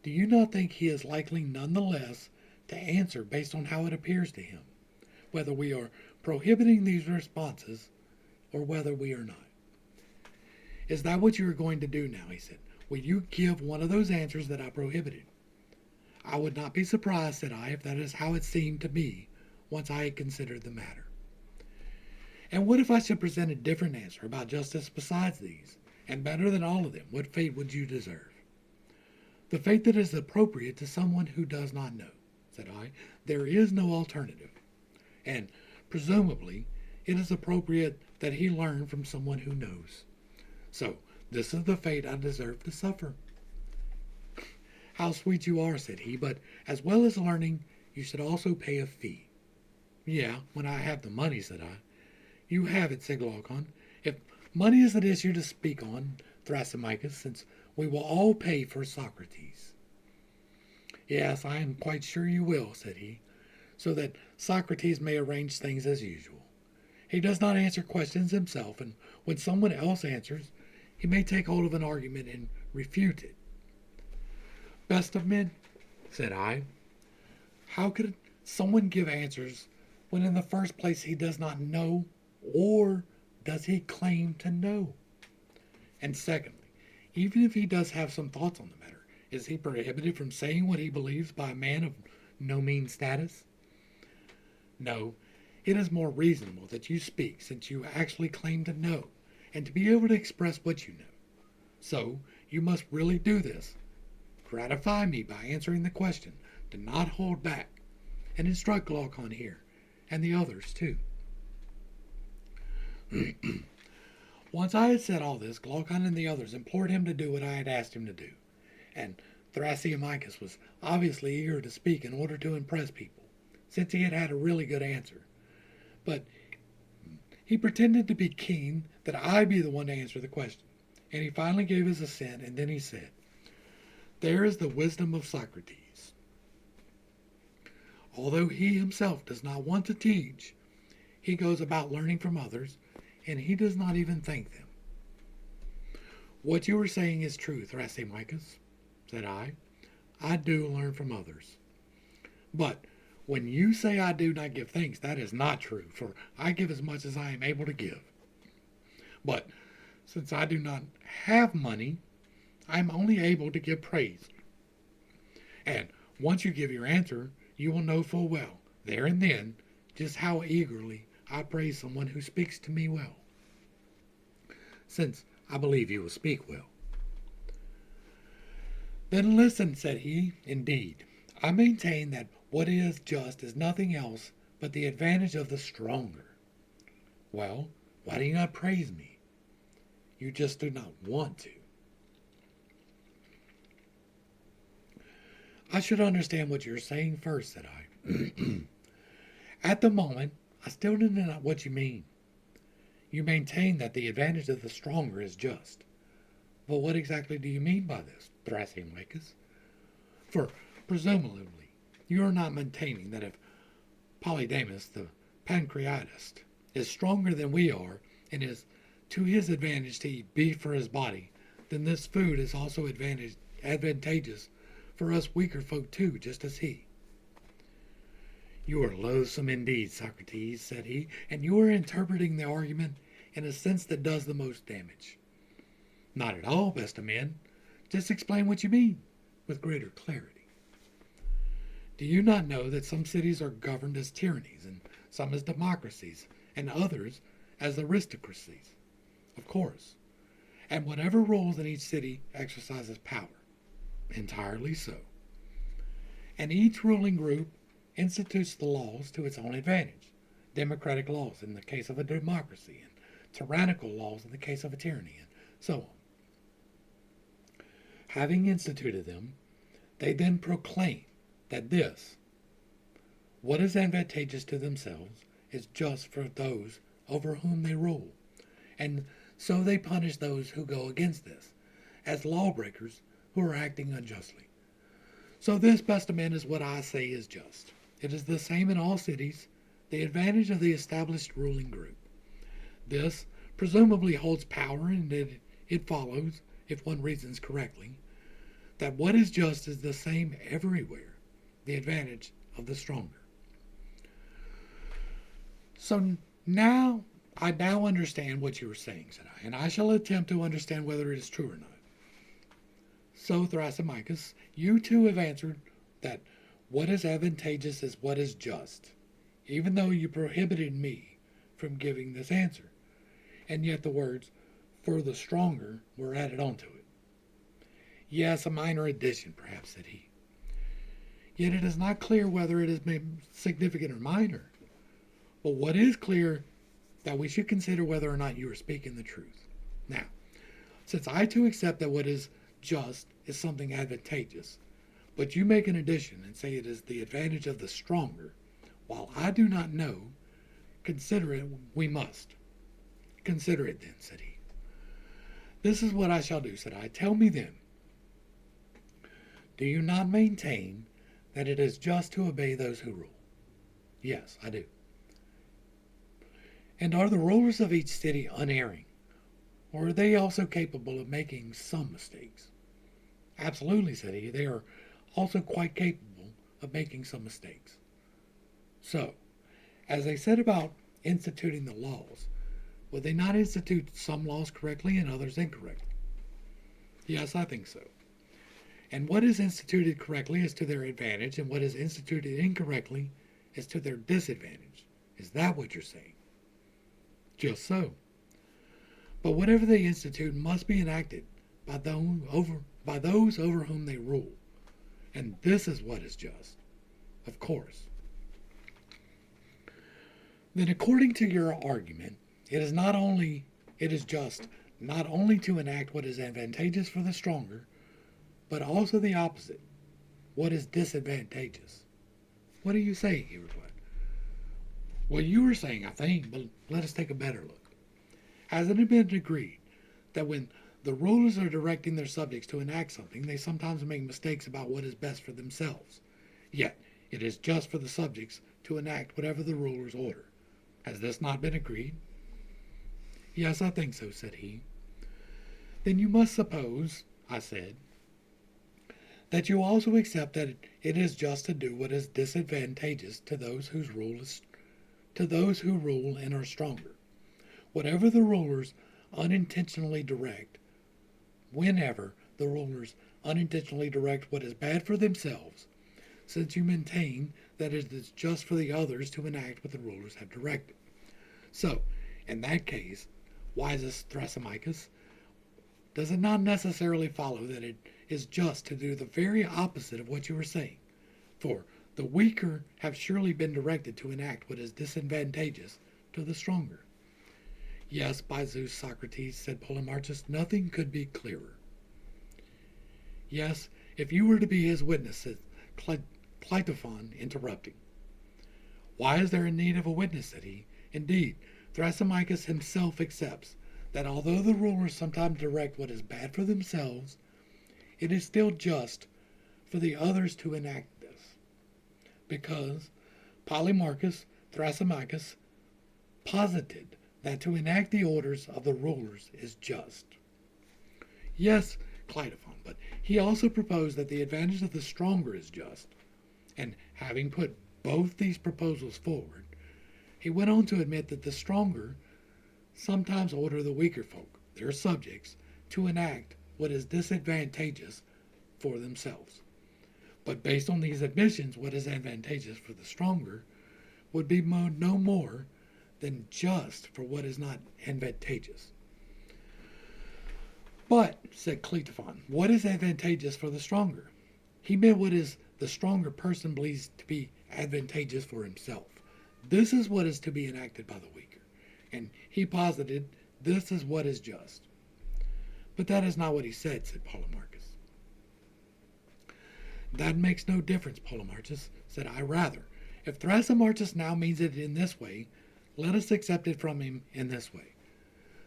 do you not think he is likely nonetheless to answer based on how it appears to him, whether we are prohibiting these responses or whether we are not? Is that what you are going to do now? He said. Will you give one of those answers that I prohibited? I would not be surprised, said I, if that is how it seemed to me once I had considered the matter. And what if I should present a different answer about justice besides these, and better than all of them? What fate would you deserve? The fate that is appropriate to someone who does not know, said I. There is no alternative. And presumably, it is appropriate that he learn from someone who knows. So, this is the fate I deserve to suffer. How sweet you are, said he, but as well as learning, you should also pay a fee. Yeah, when I have the money, said I. You have it, said Glaucon. If money is an issue to speak on, Thrasymachus, since we will all pay for Socrates. Yes, I am quite sure you will, said he, so that Socrates may arrange things as usual. He does not answer questions himself, and when someone else answers, he may take hold of an argument and refute it. Best of men, said I, how could someone give answers when in the first place he does not know, or does he claim to know? And secondly, even if he does have some thoughts on the matter, is he prohibited from saying what he believes by a man of no mean status? No, it is more reasonable that you speak, since you actually claim to know, and to be able to express what you know. So, you must really do this. Gratify me by answering the question. Do not hold back, and instruct Glaucon here, and the others too. Once I had said all this, Glaucon and the others implored him to do what I had asked him to do, and Thrasymachus was obviously eager to speak in order to impress people, since he had had a really good answer. But he pretended to be keen that I be the one to answer the question, and he finally gave his assent, and then he said, There is the wisdom of Socrates. Although he himself does not want to teach, he goes about learning from others, and he does not even thank them. What you are saying is true, Thrasymachus, said I. I do learn from others. But when you say I do not give thanks, that is not true, for I give as much as I am able to give. But since I do not have money, I am only able to give praise. And once you give your answer, you will know full well, there and then, just how eagerly I praise someone who speaks to me well, since I believe you will speak well. Then listen, said he. Indeed, I maintain that what is just is nothing else but the advantage of the stronger. Well, why do you not praise me? You just do not want to. I should understand what you're saying first, said I. At the moment, I still do not know what you mean. You maintain that the advantage of the stronger is just. But what exactly do you mean by this, Thrasymachus? For, presumably, you are not maintaining that if Polydamas, the pancreatist, is stronger than we are, and is to his advantage to eat beef for his body, then this food is also advantageous for us weaker folk too, just as he. You are loathsome indeed, Socrates, said he, and you are interpreting the argument in a sense that does the most damage. Not at all, best of men. Just explain what you mean, with greater clarity. Do you not know that some cities are governed as tyrannies, and some as democracies, and others as aristocracies? Of course. And whatever rules in each city exercises power. Entirely so. And each ruling group institutes the laws to its own advantage. Democratic laws in the case of a democracy, and tyrannical laws in the case of a tyranny, and so on. Having instituted them, they then proclaim that this, what is advantageous to themselves, is just for those over whom they rule, and so they punish those who go against this, as lawbreakers who are acting unjustly. So this bestament is what I say is just. It is the same in all cities, the advantage of the established ruling group. This presumably holds power, and it follows, if one reasons correctly, that what is just is the same everywhere, the advantage of the stronger. So I now understand what you were saying, said I, and I shall attempt to understand whether it is true or not. So, Thrasymachus, you too have answered that what is advantageous is what is just, even though you prohibited me from giving this answer, and yet the words, for the stronger, were added onto it. Yes, a minor addition, perhaps, said he. Yet it is not clear whether it is significant or minor. But what is clear, that we should consider whether or not you are speaking the truth. Now, since I too accept that what is just is something advantageous, but you make an addition and say it is the advantage of the stronger, while I do not know, consider it we must. Consider it then, said he. This is what I shall do, said I. Tell me then, do you not maintain that it is just to obey those who rule? Yes, I do. And are the rulers of each city unerring, or are they also capable of making some mistakes? Absolutely, said he. They are also quite capable of making some mistakes. So, as they said about instituting the laws, would they not institute some laws correctly and others incorrectly? Yes, I think so. And what is instituted correctly is to their advantage, and what is instituted incorrectly is to their disadvantage. Is that what you're saying? Just so. But whatever they institute must be enacted by those over whom they rule. And this is what is just. Of course. Then according to your argument, it is just not only to enact what is advantageous for the stronger, but also the opposite, what is disadvantageous. What do you say? He replied. Well, you were saying, I think, but let us take a better look. Hasn't it been agreed that when the rulers are directing their subjects to enact something, they sometimes make mistakes about what is best for themselves? Yet, it is just for the subjects to enact whatever the rulers order. Has this not been agreed? Yes, I think so, said he. Then you must suppose, I said, that you also accept that it is just to do what is disadvantageous to those who rule and are stronger. Whatever the rulers unintentionally direct, whenever the rulers unintentionally direct what is bad for themselves, since you maintain that it is just for the others to enact what the rulers have directed. So, in that case, wisest Thrasymachus, does it not necessarily follow that it is just to do the very opposite of what you were saying? For the weaker have surely been directed to enact what is disadvantageous to the stronger. Yes, by Zeus, Socrates, said Polemarchus, nothing could be clearer. Yes, if you were to be his witness, said Cleitophon, interrupting. Why is there a need of a witness, said he. Indeed, Thrasymachus himself accepts that although the rulers sometimes direct what is bad for themselves, it is still just for the others to enact this. Because Polemarchus Thrasymachus posited that to enact the orders of the rulers is just. Yes, Cleitophon, but he also proposed that the advantage of the stronger is just, and having put both these proposals forward, he went on to admit that the stronger sometimes order the weaker folk, their subjects, to enact what is disadvantageous for themselves. But based on these admissions, what is advantageous for the stronger would be no more than just for what is not advantageous. But, said Cleitophon, what is advantageous for the stronger? He meant what is the stronger person believes to be advantageous for himself. This is what is to be enacted by the weaker. And he posited This is what is just. But that is not what he said Polemarchus. That makes no difference, Polemarchus, said I. Rather, if Thrasymachus now means it in this way, let us accept it from him in this way.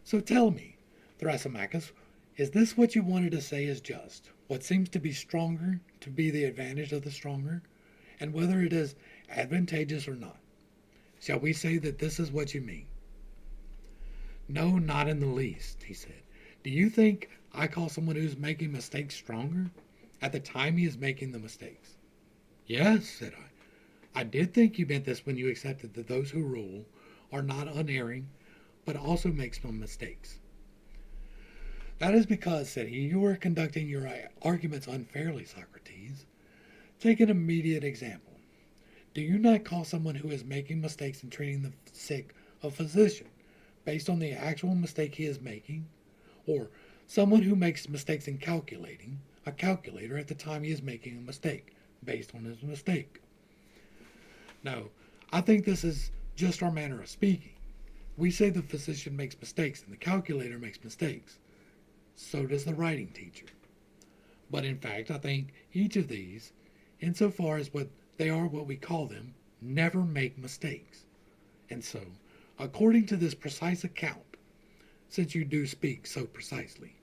So tell me, Thrasymachus, is this what you wanted to say is just? What seems to be stronger to be the advantage of the stronger, and whether it is advantageous or not? Shall we say that this is what you mean? No, not in the least, he said. Do you think I call someone who's making mistakes stronger at the time he is making the mistakes? Yes, said I. I did think you meant this when you accepted that those who rule are not unerring, but also make some mistakes. That is because, said he, you are conducting your arguments unfairly, Socrates. Take an immediate example. Do you not call someone who is making mistakes in treating the sick a physician based on the actual mistake he is making? Or someone who makes mistakes in calculating, a calculator at the time he is making a mistake, based on his mistake? No, I think this is just our manner of speaking. We say the physician makes mistakes and the calculator makes mistakes. So does the writing teacher. But in fact, I think each of these, insofar as what they are what we call them, never make mistakes. And so, according to this precise account, since you do speak so precisely,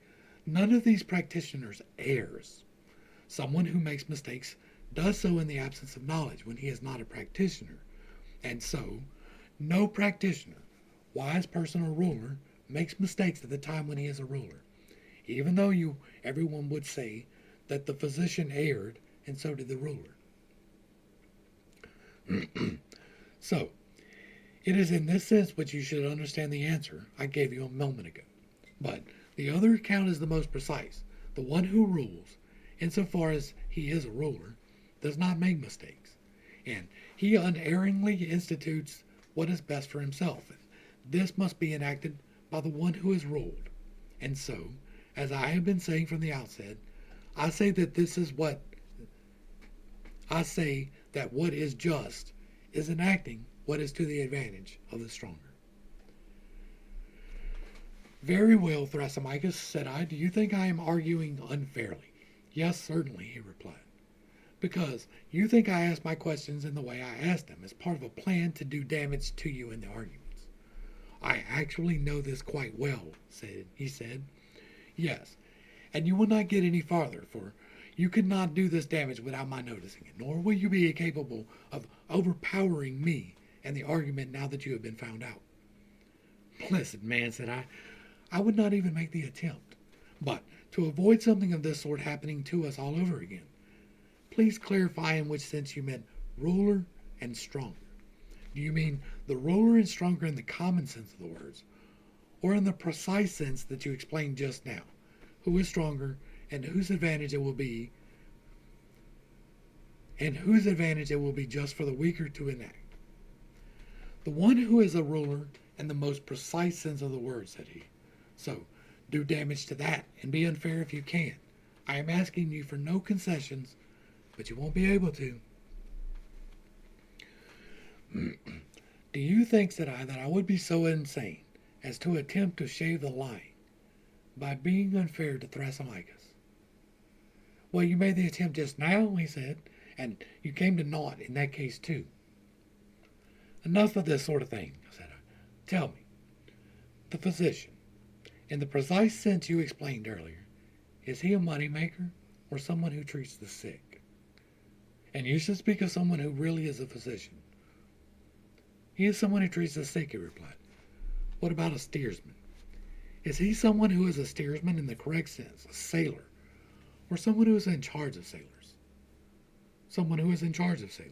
none of these practitioners errs. Someone who makes mistakes does so in the absence of knowledge when he is not a practitioner. And so, no practitioner, wise person or ruler, makes mistakes at the time when he is a ruler, even though everyone would say that the physician erred and so did the ruler. So, it is in this sense which you should understand the answer I gave you a moment ago. But the other account is the most precise. The one who rules, insofar as he is a ruler, does not make mistakes, and he unerringly institutes what is best for himself. And this must be enacted by the one who is ruled. And so, as I have been saying from the outset, I say that what is just is enacting what is to the advantage of the stronger. Very well, Thrasymachus, said I. Do you think I am arguing unfairly? Yes, certainly, he replied. Because you think I ask my questions in the way I ask them as part of a plan to do damage to you in the arguments. I actually know this quite well, he said. Yes, and you will not get any farther, for you could not do this damage without my noticing it, nor will you be capable of overpowering me and the argument now that you have been found out. Blessed man, said I would not even make the attempt. But to avoid something of this sort happening to us all over again, please clarify in which sense you meant ruler and stronger. Do you mean the ruler and stronger in the common sense of the words, or in the precise sense that you explained just now? Who is stronger and whose advantage it will be just for the weaker to enact? The one who is a ruler in the most precise sense of the word, said he. So, do damage to that and be unfair if you can. I am asking you for no concessions, but you won't be able to. Do you think, said I, that I would be so insane as to attempt to shave the line by being unfair to Thrasymachus? Well, you made the attempt just now, he said, and you came to naught in that case too. Enough of this sort of thing, said I. Tell me, the physician, in the precise sense you explained earlier, is he a money maker or someone who treats the sick? And you should speak of someone who really is a physician. He is someone who treats the sick, he replied. What about a steersman? Is he someone who is a steersman in the correct sense, a sailor, or someone who is in charge of sailors? Someone who is in charge of sailors.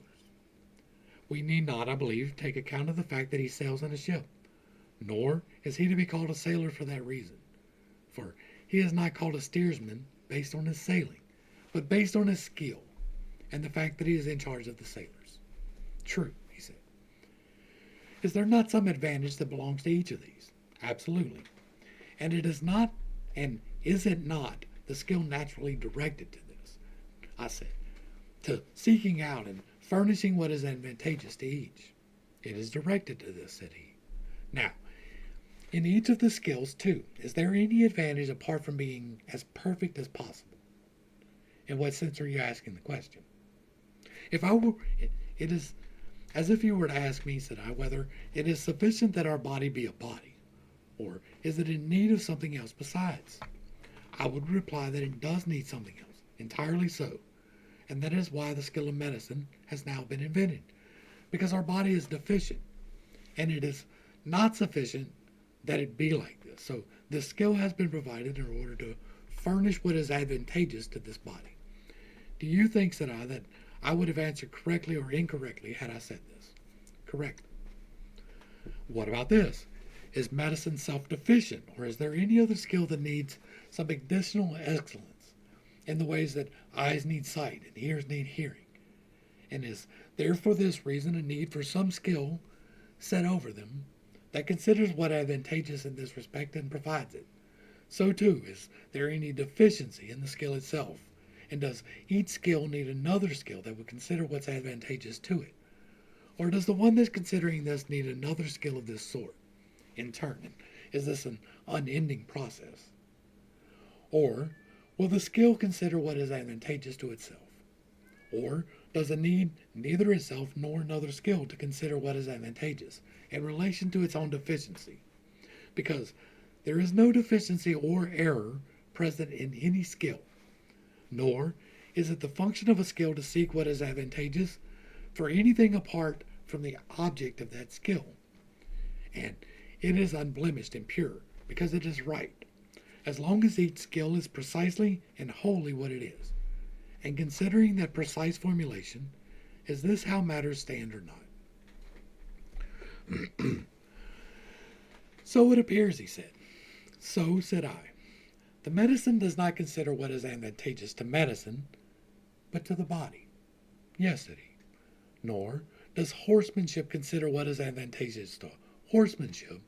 We need not, I believe, take account of the fact that he sails in a ship, nor is he to be called a sailor for that reason, for he is not called a steersman based on his sailing, but based on his skill and the fact that he is in charge of the sailors. True, he said. Is there not some advantage that belongs to each of these? Absolutely. And is it not the skill naturally directed to this? I said, to seeking out and furnishing what is advantageous to each. It is directed to this, said he. Now, In each of the skills, too, is there any advantage apart from being as perfect as possible? In what sense are you asking the question? If I were, it is as if you were to ask me, said I, whether it is sufficient that our body be a body, or is it in need of something else besides? I would reply that it does need something else, entirely so, and that is why the skill of medicine has now been invented, because our body is deficient, and it is not sufficient that it be like this. So this skill has been provided in order to furnish what is advantageous to this body. Do you think, said I, that I would have answered correctly or incorrectly had I said this? Correct. What about this? Is medicine self-deficient, or is there any other skill that needs some additional excellence in the ways that eyes need sight and ears need hearing? And is there for this reason a need for some skill set over them that considers what advantageous in this respect and provides it? So too, is there any deficiency in the skill itself? And does each skill need another skill that would consider what's advantageous to it? Or does the one that's considering this need another skill of this sort? In turn, is this an unending process? Or will the skill consider what is advantageous to itself? Or does it need neither itself nor another skill to consider what is advantageous in relation to its own deficiency? Because there is no deficiency or error present in any skill, nor is it the function of a skill to seek what is advantageous for anything apart from the object of that skill. And it is unblemished and pure, because it is right, as long as each skill is precisely and wholly what it is. And considering that precise formulation, is this how matters stand or not? So it appears, he said. So said I. The medicine does not consider what is advantageous to medicine, but to the body. Yes, said he. Nor does horsemanship consider what is advantageous to horsemanship,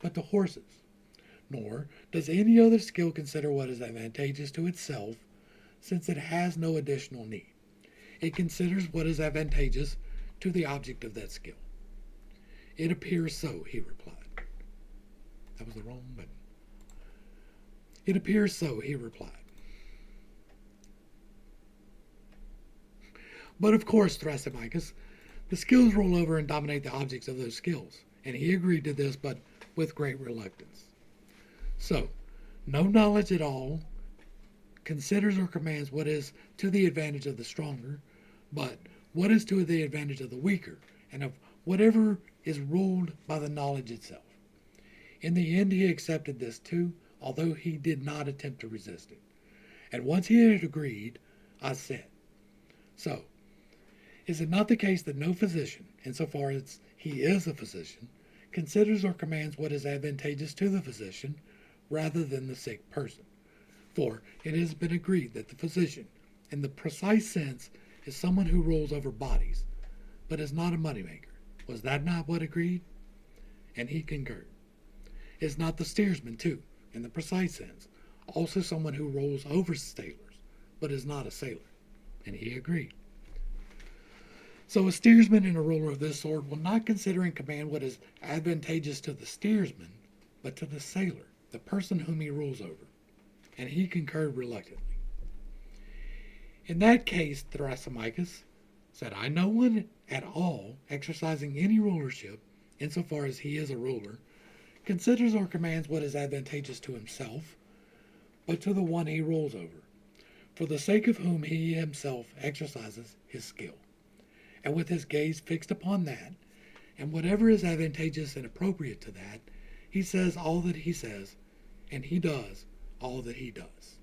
but to horses. Nor does any other skill consider what is advantageous to itself, since it has no additional need. It considers what is advantageous to the object of that skill. It appears so, he replied. That was the wrong button. It appears so, he replied. But of course, Thrasymachus, the skills roll over and dominate the objects of those skills, and he agreed to this, but with great reluctance. So, no knowledge at all considers or commands what is to the advantage of the stronger, but what is to the advantage of the weaker, and of whatever is ruled by the knowledge itself. In the end, he accepted this too, although he did not attempt to resist it. And once he had agreed, I said, so, is it not the case that no physician, insofar as he is a physician, considers or commands what is advantageous to the physician rather than the sick person? For it has been agreed that the physician, in the precise sense, is someone who rules over bodies, but is not a moneymaker. Was that not what agreed? And he concurred. Is not the steersman, too, in the precise sense, also someone who rules over sailors, but is not a sailor? And he agreed. So a steersman and a ruler of this sort will not consider and command what is advantageous to the steersman, but to the sailor, the person whom he rules over. And he concurred reluctantly. In that case, Thrasymachus, said I, no one at all exercising any rulership, insofar as he is a ruler, considers or commands what is advantageous to himself, but to the one he rules over, for the sake of whom he himself exercises his skill. And with his gaze fixed upon that, and whatever is advantageous and appropriate to that, he says all that he says, and he does all that he does.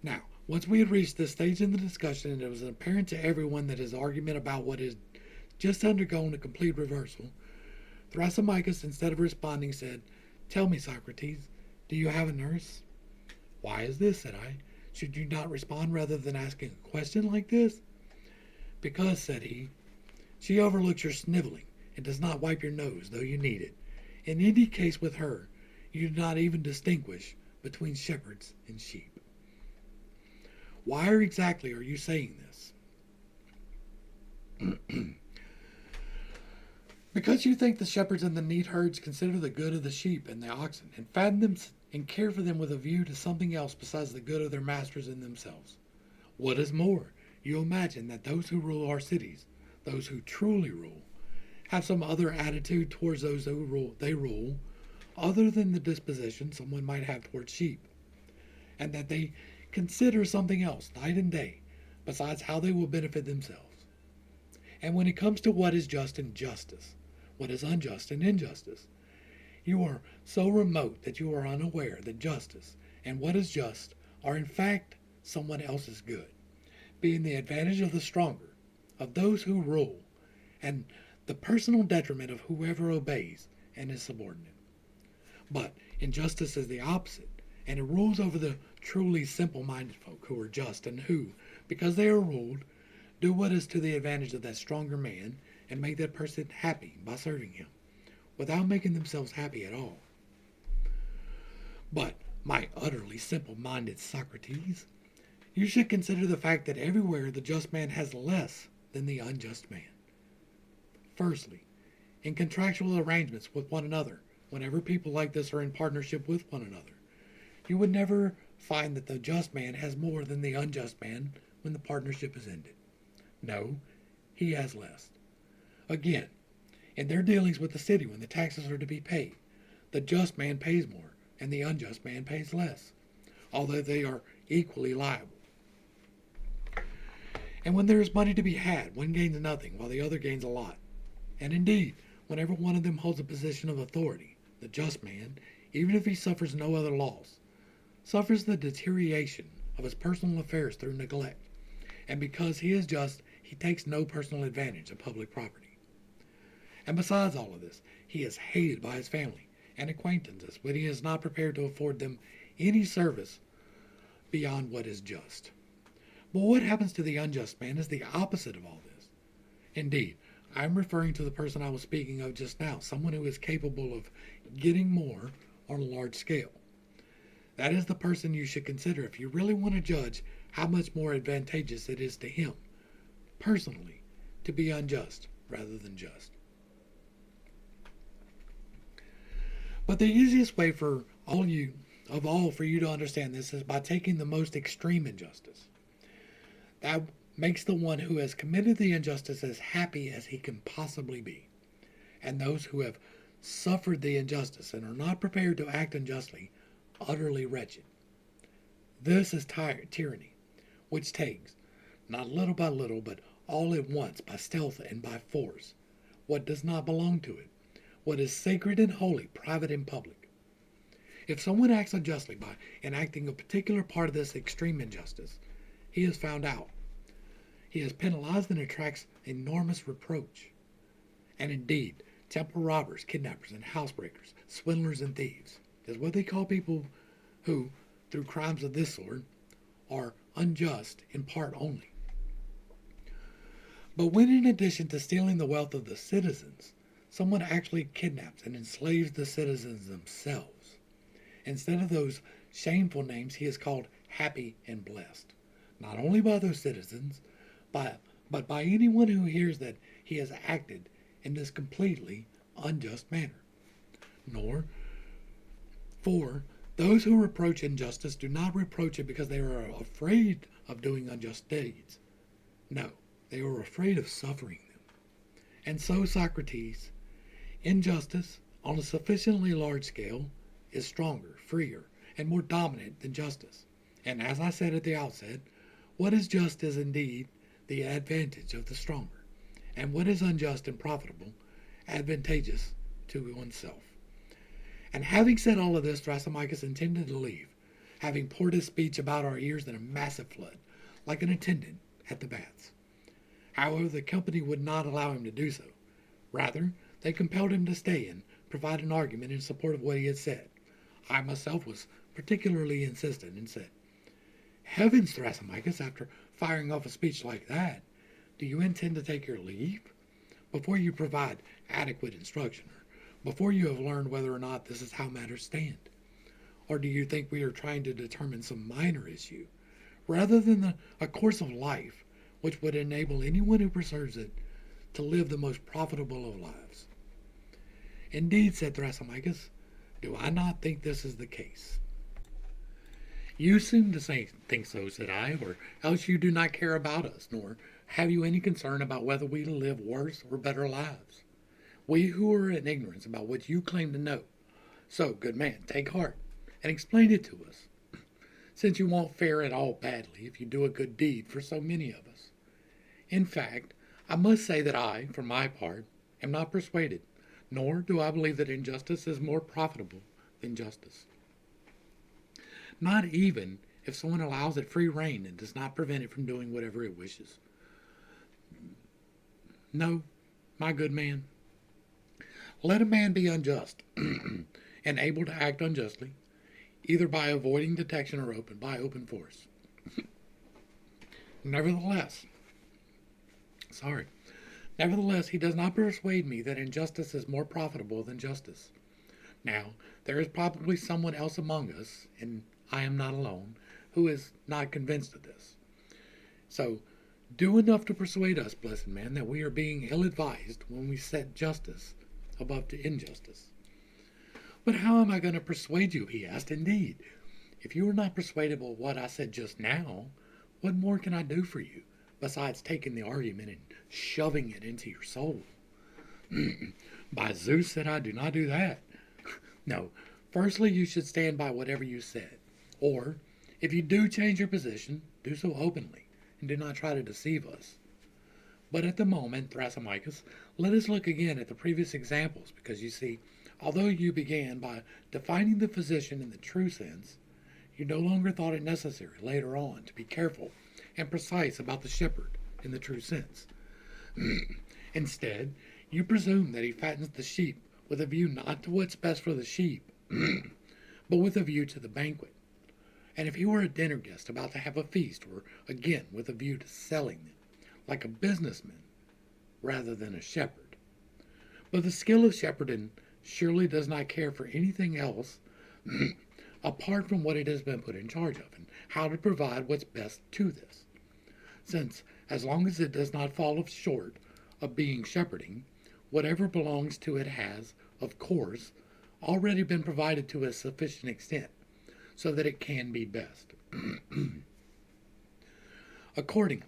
Now, once we had reached this stage in the discussion, and it was apparent to everyone that his argument about what is just undergone a complete reversal, Thrasymachus, instead of responding, said, Tell me, Socrates, do you have a nurse? Why is this, said I. Should you not respond rather than asking a question like this? Because, said he, she overlooks your sniveling and does not wipe your nose, though you need it. In any case with her, you do not even distinguish between shepherds and sheep. Why exactly are you saying this? Because you think the shepherds in the neat herds consider the good of the sheep and the oxen, and fatten them and care for them with a view to something else besides the good of their masters and themselves. What is more, you imagine that those who rule our cities, those who truly rule, have some other attitude towards those who rule, other than the disposition someone might have towards sheep, and that they consider something else night and day, besides how they will benefit themselves. And when it comes to what is just and justice, what is unjust and injustice, you are so remote that you are unaware that justice and what is just are in fact someone else's good, being the advantage of the stronger, of those who rule, and the personal detriment of whoever obeys and is subordinate. But injustice is the opposite, and it rules over the truly simple-minded folk who are just and who, because they are ruled, do what is to the advantage of that stronger man and make that person happy by serving him, without making themselves happy at all. But, my utterly simple-minded Socrates, you should consider the fact that everywhere the just man has less than the unjust man. Firstly, in contractual arrangements with one another, whenever people like this are in partnership with one another, you would never find that the just man has more than the unjust man when the partnership is ended. No, he has less. Again, in their dealings with the city when the taxes are to be paid, the just man pays more and the unjust man pays less, although they are equally liable. And when there is money to be had, one gains nothing while the other gains a lot. And indeed, whenever one of them holds a position of authority, the just man, even if he suffers no other loss, suffers the deterioration of his personal affairs through neglect, and because he is just, he takes no personal advantage of public property. And besides all of this, he is hated by his family and acquaintances when he is not prepared to afford them any service beyond what is just. But what happens to the unjust man is the opposite of all this. Indeed, I am referring to the person I was speaking of just now, someone who is capable of getting more on a large scale. That is the person you should consider if you really want to judge how much more advantageous it is to him, personally, to be unjust rather than just. But the easiest way for you to understand this is by taking the most extreme injustice. That makes the one who has committed the injustice as happy as he can possibly be, and those who have suffered the injustice and are not prepared to act unjustly utterly wretched. This is tyranny, which takes, not little by little, but all at once, by stealth and by force, what does not belong to it, what is sacred and holy, private and public. If someone acts unjustly by enacting a particular part of this extreme injustice, he is found out. He is penalized and attracts enormous reproach. And indeed, temple robbers, kidnappers, and housebreakers, swindlers and thieves, is what they call people who, through crimes of this sort, are unjust in part only. But when in addition to stealing the wealth of the citizens, someone actually kidnaps and enslaves the citizens themselves, instead of those shameful names he is called happy and blessed, not only by those citizens, but by anyone who hears that he has acted in this completely unjust manner. Nor, for those who reproach injustice do not reproach it because they are afraid of doing unjust deeds. No, they are afraid of suffering them. And so, Socrates, injustice on a sufficiently large scale is stronger, freer, and more dominant than justice. And as I said at the outset, what is just is indeed the advantage of the stronger, and what is unjust and profitable, advantageous to oneself. And having said all of this, Thrasymachus intended to leave, having poured his speech about our ears in a massive flood, like an attendant at the baths. However, the company would not allow him to do so. Rather, they compelled him to stay and provide an argument in support of what he had said. I myself was particularly insistent and said, "Heavens, Thrasymachus, after firing off a speech like that, do you intend to take your leave? Before you provide adequate instruction, or before you have learned whether or not this is how matters stand? Or do you think we are trying to determine some minor issue, rather than a course of life which would enable anyone who preserves it to live the most profitable of lives? Indeed, said Thrasymachus, do I not think this is the case? You seem to think so, said I, or else you do not care about us, nor have you any concern about whether we live worse or better lives. We who are in ignorance about what you claim to know. So, good man, take heart, and explain it to us, since you won't fare at all badly if you do a good deed for so many of us. In fact, I must say that I, for my part, am not persuaded, nor do I believe that injustice is more profitable than justice. Not even if someone allows it free rein and does not prevent it from doing whatever it wishes. No, my good man. Let a man be unjust and able to act unjustly, either by avoiding detection or by open force. Nevertheless, he does not persuade me that injustice is more profitable than justice. Now, there is probably someone else among us, and I am not alone, who is not convinced of this. So, do enough to persuade us, blessed man, that we are being ill-advised when we set justice above to injustice. But how am I going to persuade you, he asked. Indeed, if you are not persuaded of what I said just now, what more can I do for you, besides taking the argument and shoving it into your soul? By Zeus, said I, do not do that. No, firstly, you should stand by whatever you said. Or, if you do change your position, do so openly, and do not try to deceive us. But at the moment, Thrasymachus, let us look again at the previous examples, because you see, although you began by defining the physician in the true sense, you no longer thought it necessary later on to be careful and precise about the shepherd in the true sense. Instead, you presume that he fattens the sheep with a view not to what's best for the sheep, but with a view to the banquet. And if he were a dinner guest about to have a feast, or again with a view to selling them, like a businessman rather than a shepherd. But the skill of shepherding surely does not care for anything else apart from what it has been put in charge of, and how to provide what's best to this. Since, as long as it does not fall short of being shepherding, whatever belongs to it has, of course, already been provided to a sufficient extent, so that it can be best. Accordingly,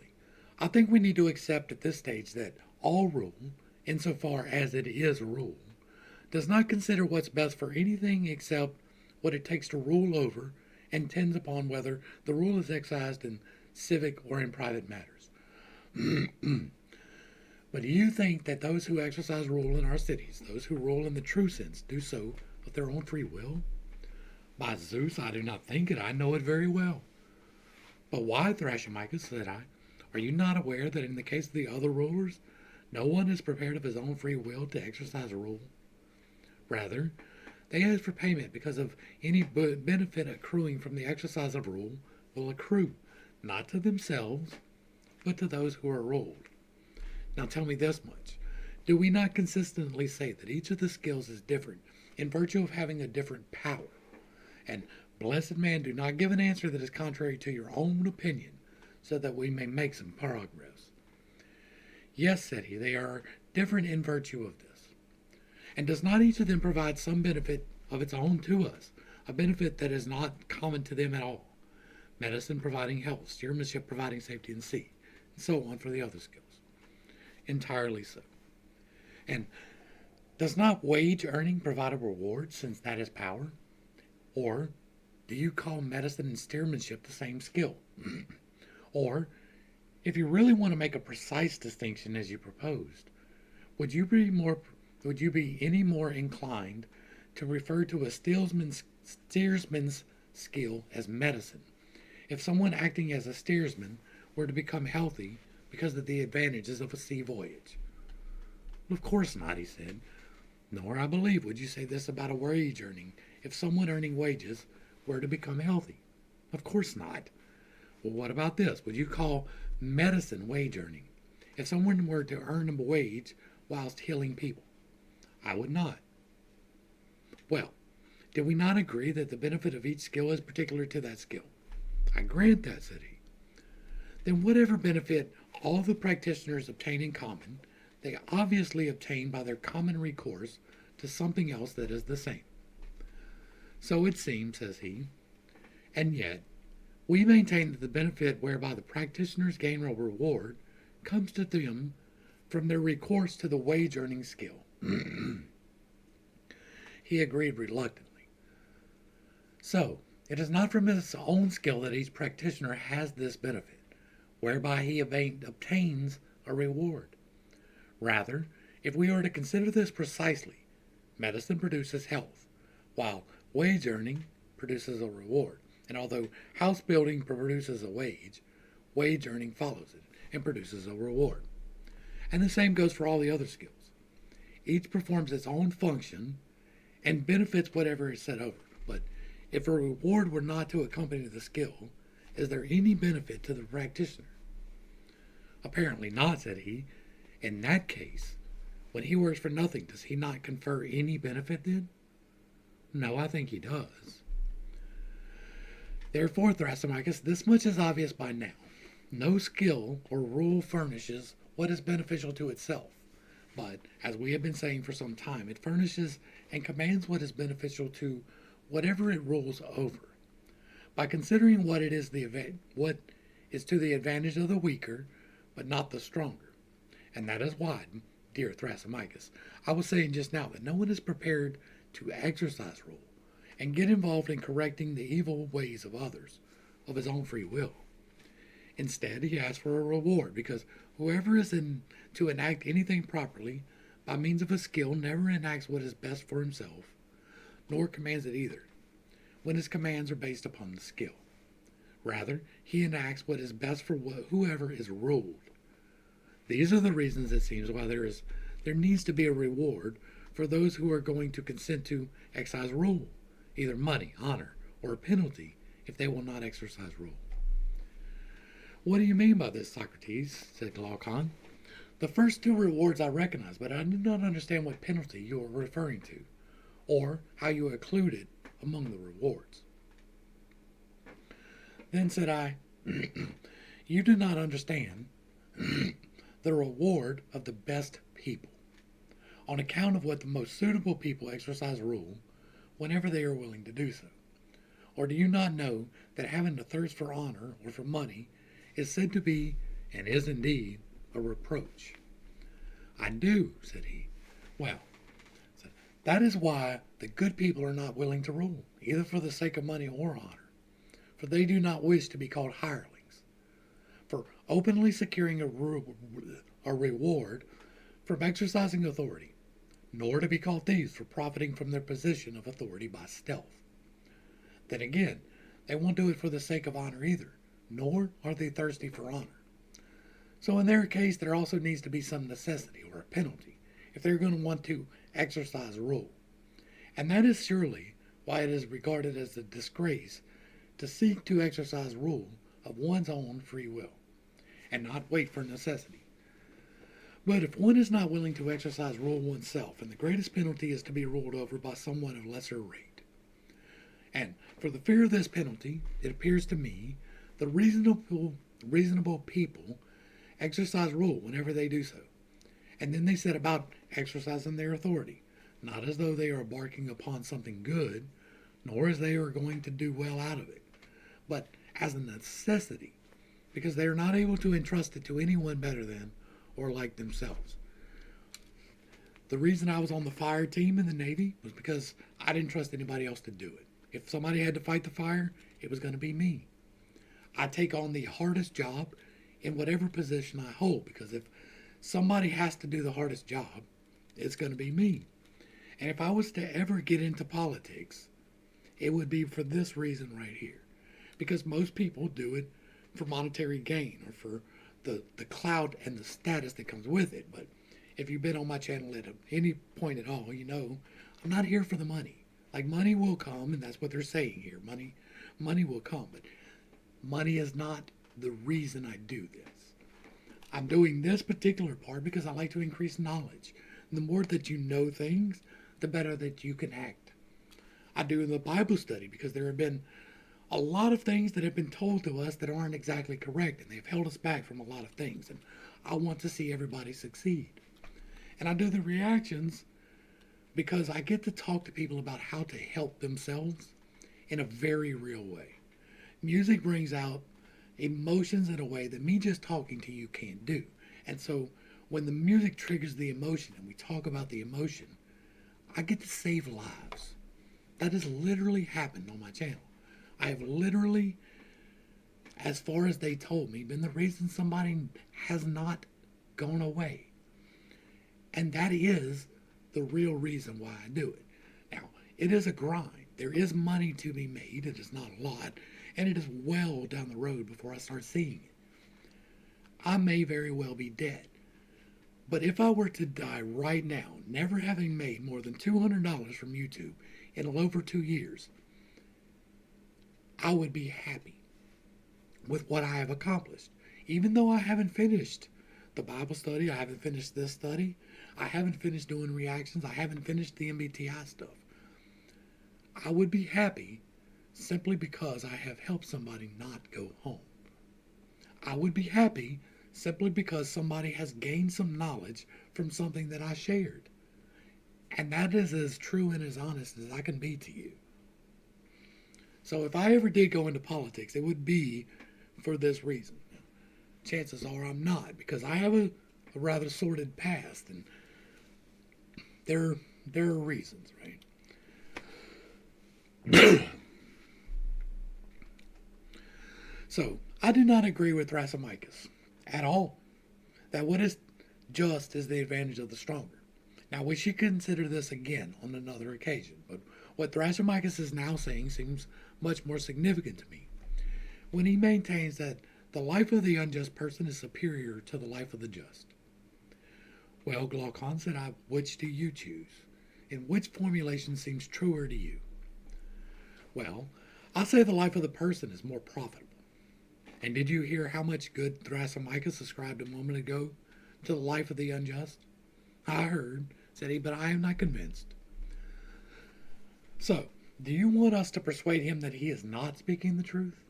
I think we need to accept at this stage that all rule, insofar as it is rule, does not consider what's best for anything except what it takes to rule over, and tends upon whether the rule is exercised in civic or in private matters. But do you think that those who exercise rule in our cities, those who rule in the true sense, do so of their own free will? By Zeus, I do not think it. I know it very well. But why, Thrasymachus, said I, are you not aware that in the case of the other rulers, no one is prepared of his own free will to exercise rule? Rather, they ask for payment because of any benefit accruing from the exercise of rule will accrue, not to themselves, but to those who are ruled. Now tell me this much. Do we not consistently say that each of the skills is different in virtue of having a different power? And, blessed man, do not give an answer that is contrary to your own opinion, so that we may make some progress. Yes, said he, they are different in virtue of this. And does not each of them provide some benefit of its own to us, a benefit that is not common to them at all? Medicine providing health, steersmanship providing safety in sea, and so on for the other skills. Entirely so. And does not wage earning provide a reward, since that is power? Or do you call medicine and steersmanship the same skill? Or, if you really want to make a precise distinction as you proposed, would you be any more inclined to refer to a steersman's skill as medicine, if someone acting as a steersman were to become healthy because of the advantages of a sea voyage? Of course not, he said. Nor, I believe, would you say this about a wage earning, if someone earning wages were to become healthy. Of course not. Well, what about this? Would you call medicine wage earning, if someone were to earn a wage whilst healing people? I would not. Well, did we not agree that the benefit of each skill is particular to that skill? I grant that, said he. Then whatever benefit all the practitioners obtain in common, they obviously obtain by their common recourse to something else that is the same. So it seems, says he, and yet we maintain that the benefit whereby the practitioners gain a reward comes to them from their recourse to the wage earning skill. He agreed reluctantly. So, it is not from his own skill that each practitioner has this benefit, whereby he obtains a reward. Rather, if we are to consider this precisely, medicine produces health, while wage earning produces a reward. And although house building produces a wage earning follows it and produces a reward. And the same goes for all the other skills. Each performs its own function and benefits whatever is set over. But if a reward were not to accompany the skill, is there any benefit to the practitioner? Apparently not, said he. In that case, when he works for nothing, does he not confer any benefit then? No, I think he does. Therefore, Thrasymachus, this much is obvious by now. No skill or rule furnishes what is beneficial to itself, but, as we have been saying for some time, it furnishes and commands what is beneficial to whatever it rules over. By considering what is to the advantage of the weaker, but not the stronger. And that is why, dear Thrasymachus, I was saying just now that no one is prepared to exercise rule and get involved in correcting the evil ways of others of his own free will. Instead, he asks for a reward, because whoever is to enact anything properly by means of a skill never enacts what is best for himself, nor commands it either, when his commands are based upon the skill. Rather, he enacts what is best for whoever is ruled. These are the reasons, it seems, why there needs to be a reward for those who are going to consent to exercise rule, either money, honor, or a penalty if they will not exercise rule. What do you mean by this, Socrates? Said Glaucon. The first two rewards I recognize, but I do not understand what penalty you are referring to, or how you include it among the rewards. Then said I, you do not understand the reward of the best people, on account of what the most suitable people exercise rule whenever they are willing to do so. Or do you not know that having a thirst for honor or for money is said to be, and is indeed, a reproach? I do, said he. Well, that is why the good people are not willing to rule, either for the sake of money or honor, for they do not wish to be called hirelings. For openly securing a reward from exercising authority, nor to be called thieves for profiting from their position of authority by stealth. Then again, they won't do it for the sake of honor either, nor are they thirsty for honor. So in their case, there also needs to be some necessity or a penalty if they're going to want to exercise rule. And that is surely why it is regarded as a disgrace to seek to exercise rule of one's own free will, and not wait for necessity. But if one is not willing to exercise rule oneself, and the greatest penalty is to be ruled over by someone of lesser rate. And for the fear of this penalty, it appears to me, the reasonable people exercise rule whenever they do so. And then they set about exercising their authority, not as though they are embarking upon something good, nor as they are going to do well out of it, but as a necessity, because they are not able to entrust it to anyone better than or like themselves. The reason I was on the fire team in the Navy was because I didn't trust anybody else to do it. If somebody had to fight the fire, it was going to be me. I take on the hardest job in whatever position I hold, because if somebody has to do the hardest job, it's going to be me. And if I was to ever get into politics, it would be for this reason right here. Because most people do it for monetary gain or for the clout and the status that comes with it. But if you've been on my channel at any point at all, you know I'm not here for the money. Like, money will come, and that's what they're saying here. Money will come, but money is not the reason I do this. I'm doing this particular part because I like to increase knowledge. And the more that you know things, the better that you can act. I do the Bible study because there have been a lot of things that have been told to us that aren't exactly correct, and they've held us back from a lot of things, and I want to see everybody succeed. And I do the reactions because I get to talk to people about how to help themselves in a very real way. Music brings out emotions in a way that me just talking to you can't do. And so when the music triggers the emotion and we talk about the emotion, I get to save lives. That has literally happened on my channel. I have literally, as far as they told me, been the reason somebody has not gone away. And that is the real reason why I do it. Now, it is a grind. There is money to be made. It is not a lot. And it is well down the road before I start seeing it. I may very well be dead. But if I were to die right now, never having made more than $200 from YouTube in over 2 years, I would be happy with what I have accomplished. Even though I haven't finished the Bible study, I haven't finished this study, I haven't finished doing reactions, I haven't finished the MBTI stuff. I would be happy simply because I have helped somebody not go home. I would be happy simply because somebody has gained some knowledge from something that I shared. And that is as true and as honest as I can be to you. So if I ever did go into politics, it would be for this reason. Chances are I'm not, because I have a rather sordid past, and there are reasons, right? So, I do not agree with Thrasymachus at all. That what is just is the advantage of the stronger. Now, we should consider this again on another occasion, but what Thrasymachus is now saying seems much more significant to me, when he maintains that the life of the unjust person is superior to the life of the just. Well, Glaucon said, which do you choose? And which formulation seems truer to you? Well, I say the life of the person is more profitable. And did you hear how much good Thrasymachus ascribed a moment ago to the life of the unjust? I heard, said he, but I am not convinced. So, do you want us to persuade him that he is not speaking the truth?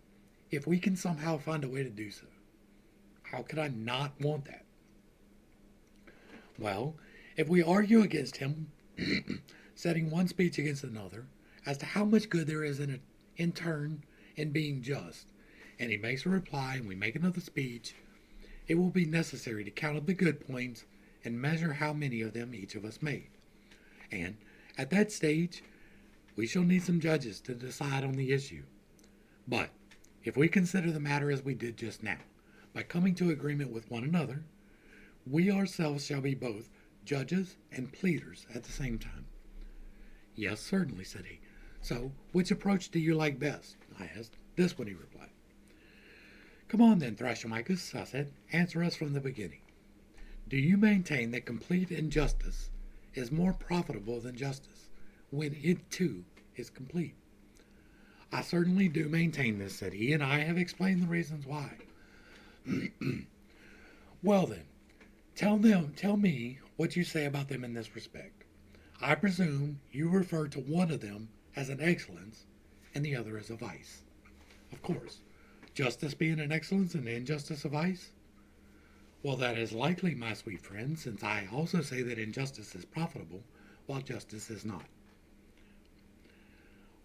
If we can somehow find a way to do so, how could I not want that? Well, if we argue against him, setting one speech against another, as to how much good there is in turn in being just, and he makes a reply and we make another speech, it will be necessary to count up the good points and measure how many of them each of us made. And at that stage, we shall need some judges to decide on the issue. But if we consider the matter as we did just now, by coming to agreement with one another, we ourselves shall be both judges and pleaders at the same time. Yes, certainly, said he. So, which approach do you like best? I asked. This one, he replied. Come on then, Thrasymachus, I said. Answer us from the beginning. Do you maintain that complete injustice is more profitable than justice, when it too is complete? I certainly do maintain this, said he, and I have explained the reasons why. Well then, tell me what you say about them in this respect. I presume you refer to one of them as an excellence and the other as a vice. Of course, justice being an excellence and injustice a vice? Well, that is likely, my sweet friend, since I also say that injustice is profitable, while justice is not.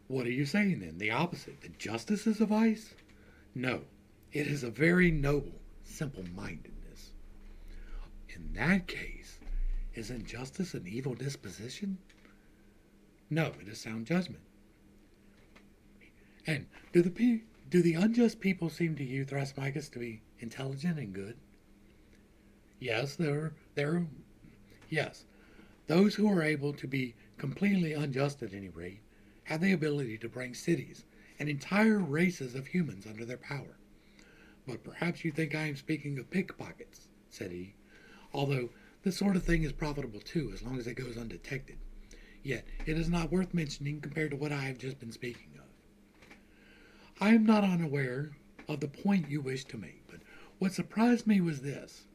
What are you saying then? The opposite, that justice is a vice? No, it is a very noble, simple-mindedness. In that case, is injustice an evil disposition? No, it is sound judgment. And do the unjust people seem to you, Thrasymachus, to be intelligent and good? Yes, yes. Those who are able to be completely unjust at any rate have the ability to bring cities and entire races of humans under their power. But perhaps you think I am speaking of pickpockets, said he, although this sort of thing is profitable too, as long as it goes undetected. Yet it is not worth mentioning compared to what I have just been speaking of. I am not unaware of the point you wish to make, but what surprised me was this.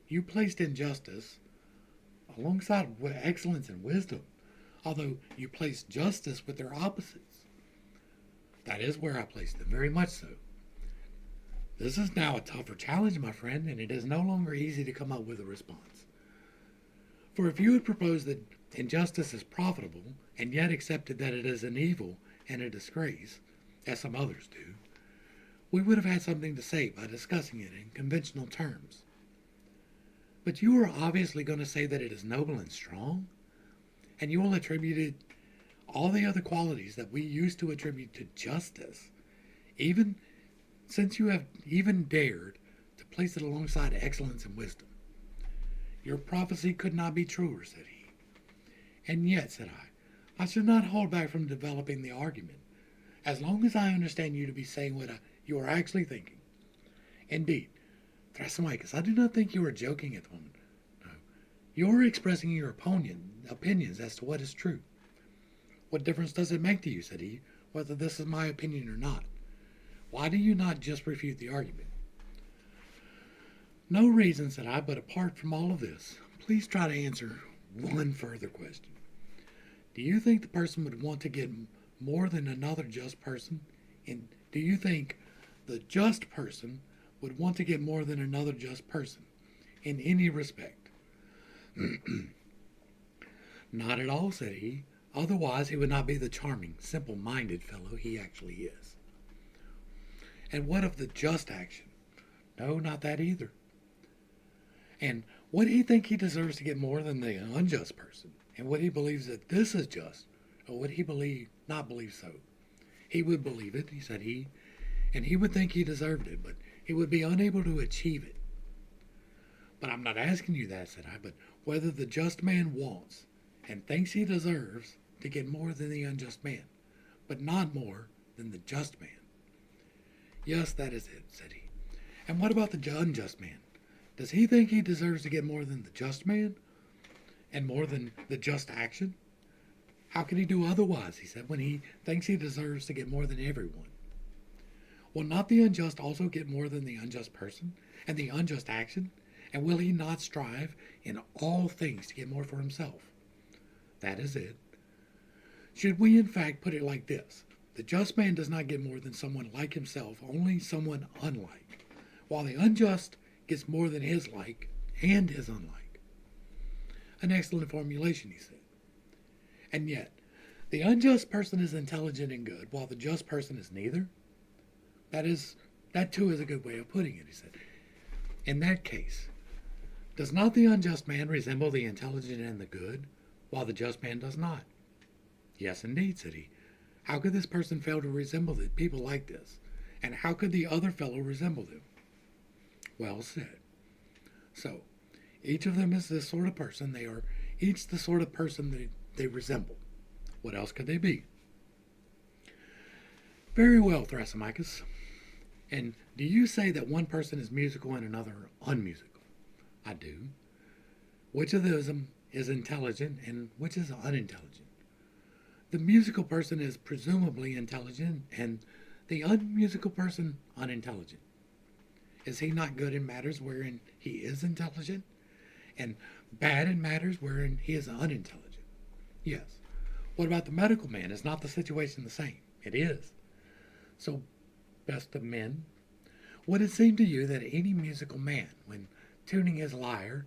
You placed injustice alongside excellence and wisdom, although you placed justice with their opposites. That is where I placed them, very much so. This is now a tougher challenge, my friend, and it is no longer easy to come up with a response. For if you had proposed that injustice is profitable, and yet accepted that it is an evil and a disgrace, as some others do, we would have had something to say by discussing it in conventional terms. But you are obviously going to say that it is noble and strong, and you will attribute it all the other qualities that we used to attribute to justice, even since you have even dared to place it alongside excellence and wisdom. Your prophecy could not be truer, said he. And yet, said I should not hold back from developing the argument, as long as I understand you to be saying what you are actually thinking. Indeed, Thrasymachus, I do not think you are joking at the moment. No, you are expressing your opinions as to what is true. What difference does it make to you, said he, whether this is my opinion or not? Why do you not just refute the argument? No reason, said I, but apart from all of this, please try to answer one further question. Do you think the person would want to get more than another just person? And do you think the just person would want to get more than another just person in any respect? Not at all, said he. Otherwise, he would not be the charming, simple-minded fellow he actually is. And what of the just action? No, not that either. And would he think he deserves to get more than the unjust person? And would he believe that this is just? Or would he not believe so? He would believe it, said he, and he would think he deserved it, but he would be unable to achieve it. But I'm not asking you that, said I, but whether the just man wants and thinks he deserves to get more than the unjust man, but not more than the just man. Yes, that is it, said he. And what about the unjust man? Does he think he deserves to get more than the just man? And more than the just action? How can he do otherwise, he said, when he thinks he deserves to get more than everyone? Will not the unjust also get more than the unjust person and the unjust action? And will he not strive in all things to get more for himself? That is it. Should we in fact put it like this? The just man does not get more than someone like himself, only someone unlike, while the unjust gets more than his like and his unlike. An excellent formulation, he said. And yet, the unjust person is intelligent and good, while the just person is neither? That too is a good way of putting it, he said. In that case, does not the unjust man resemble the intelligent and the good, while the just man does not? Yes, indeed, said he. How could this person fail to resemble the people like this? And how could the other fellow resemble them? Well said. So, each of them is this sort of person. They are each the sort of person they resemble. What else could they be? Very well, Thrasymachus. And do you say that one person is musical and another unmusical? I do. Which of them is intelligent and which is unintelligent? The musical person is presumably intelligent and the unmusical person unintelligent. Is he not good in matters wherein he is intelligent and bad in matters wherein he is unintelligent? Yes. What about the medical man? Is not the situation the same? It is. So, best of men, would it seem to you that any musical man, when tuning his lyre,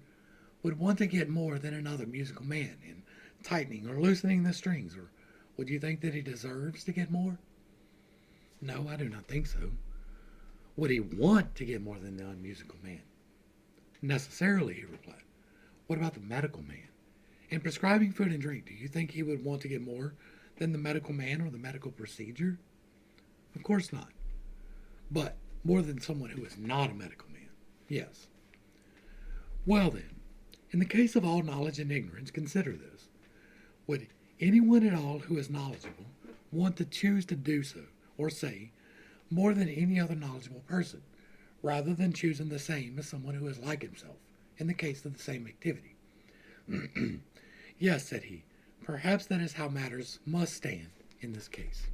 would want to get more than another musical man in tightening or loosening the strings, or would you think that he deserves to get more? No, I do not think so. Would he want to get more than the unmusical man? Necessarily, he replied. What about the medical man? In prescribing food and drink, do you think he would want to get more than the medical man or the medical procedure? Of course not. But more than someone who is not a medical man. Yes. Well then, in the case of all knowledge and ignorance, consider this. Would anyone at all who is knowledgeable want to choose to do so, or say, more than any other knowledgeable person, rather than choosing the same as someone who is like himself, in the case of the same activity? Yes, said he, perhaps that is how matters must stand in this case.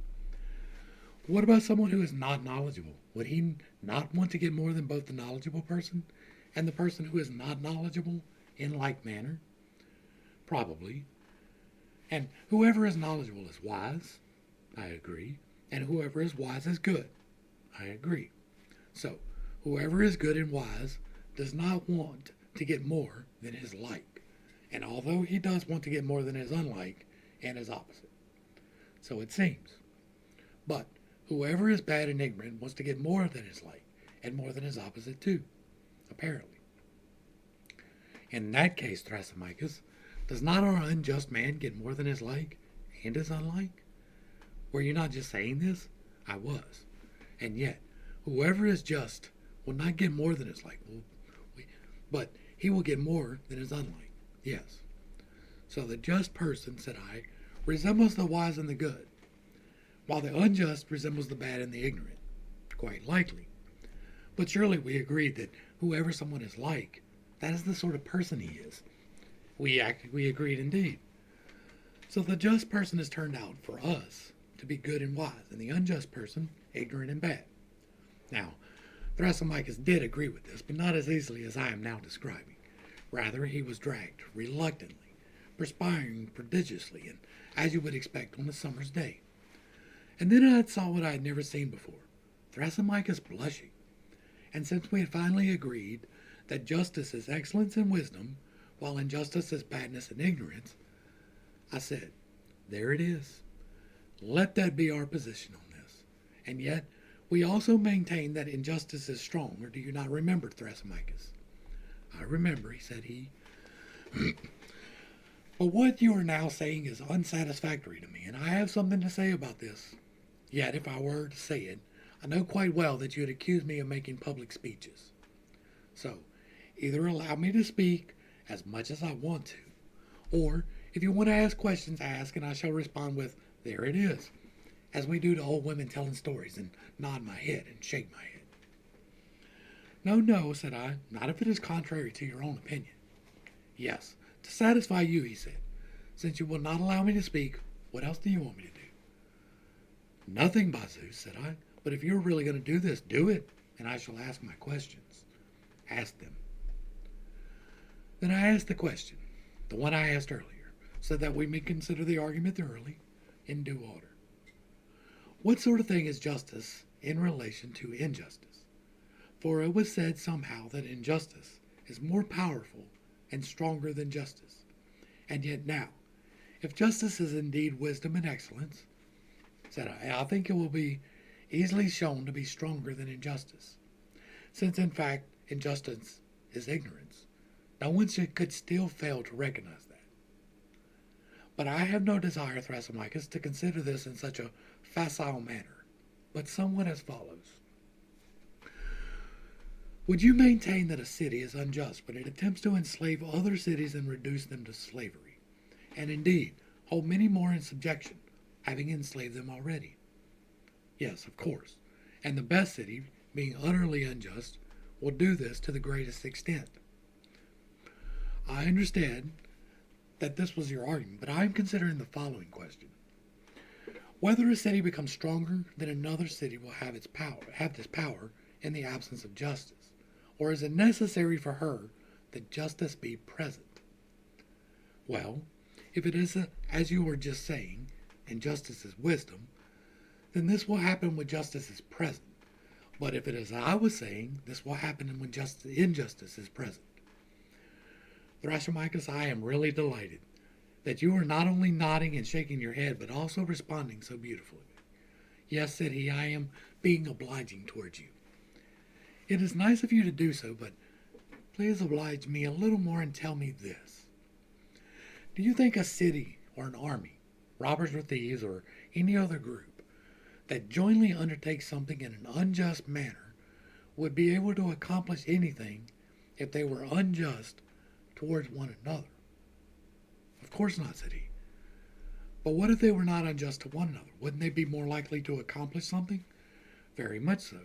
What about someone who is not knowledgeable? Would he not want to get more than both the knowledgeable person and the person who is not knowledgeable in like manner? Probably. And whoever is knowledgeable is wise. I agree. And whoever is wise is good. I agree. So, whoever is good and wise does not want to get more than his like. And although he does want to get more than his unlike and his opposite. So it seems. But whoever is bad and ignorant wants to get more than his like and more than his opposite too, apparently. In that case, Thrasymachus, does not our unjust man get more than his like and his unlike? Were you not just saying this? I was. And yet, whoever is just will not get more than his like, but he will get more than his unlike. Yes. So the just person, said I, resembles the wise and the good, while the unjust resembles the bad and the ignorant. Quite likely. But surely we agreed that whoever someone is like, that is the sort of person he is. We agreed indeed. So the just person has turned out for us to be good and wise, and the unjust person ignorant and bad. Now, Thrasymachus did agree with this, but not as easily as I am now describing. Rather, he was dragged reluctantly, perspiring prodigiously, and as you would expect on a summer's day. And then I saw what I had never seen before, Thrasymachus blushing. And since we had finally agreed that justice is excellence and wisdom, while injustice is badness and ignorance, I said, there it is. Let that be our position on this. And yet, we also maintain that injustice is strong, or do you not remember, Thrasymachus? I remember, said he. But what you are now saying is unsatisfactory to me, and I have something to say about this. Yet, if I were to say it, I know quite well that you would accuse me of making public speeches. So, either allow me to speak as much as I want to, or if you want to ask questions, ask, and I shall respond with, there it is, as we do to old women telling stories, and nod my head and shake my head. No, no, said I, not if it is contrary to your own opinion. Yes, to satisfy you, he said. Since you will not allow me to speak, what else do you want me to do? Nothing, Bazu, said I, but if you're really going to do this, do it, and I shall ask my questions. Ask them. Then I asked the question, the one I asked earlier, so that we may consider the argument thoroughly, in due order. What sort of thing is justice in relation to injustice? For it was said somehow that injustice is more powerful and stronger than justice. And yet now, if justice is indeed wisdom and excellence, said I think it will be easily shown to be stronger than injustice, since in fact injustice is ignorance. No one could still fail to recognize that. But I have no desire, Thrasymachus, to consider this in such a facile manner, but somewhat as follows. Would you maintain that a city is unjust when it attempts to enslave other cities and reduce them to slavery, and indeed hold many more in subjection, having enslaved them already? Yes, of course, and the best city, being utterly unjust, will do this to the greatest extent. I understand that this was your argument, but I am considering the following question. Whether a city becomes stronger than another city will have this power in the absence of justice, or is it necessary for her that justice be present? Well, if it is as you were just saying, and justice is wisdom, then this will happen when justice is present. But if it is as I was saying, this will happen when injustice is present. Thrasymachus, I am really delighted that you are not only nodding and shaking your head, but also responding so beautifully. Yes, said he, I am being obliging towards you. It is nice of you to do so, but please oblige me a little more and tell me this. Do you think a city or an army, robbers or thieves, or any other group, that jointly undertakes something in an unjust manner would be able to accomplish anything if they were unjust towards one another? Of course not, said he. But what if they were not unjust to one another? Wouldn't they be more likely to accomplish something? Very much so.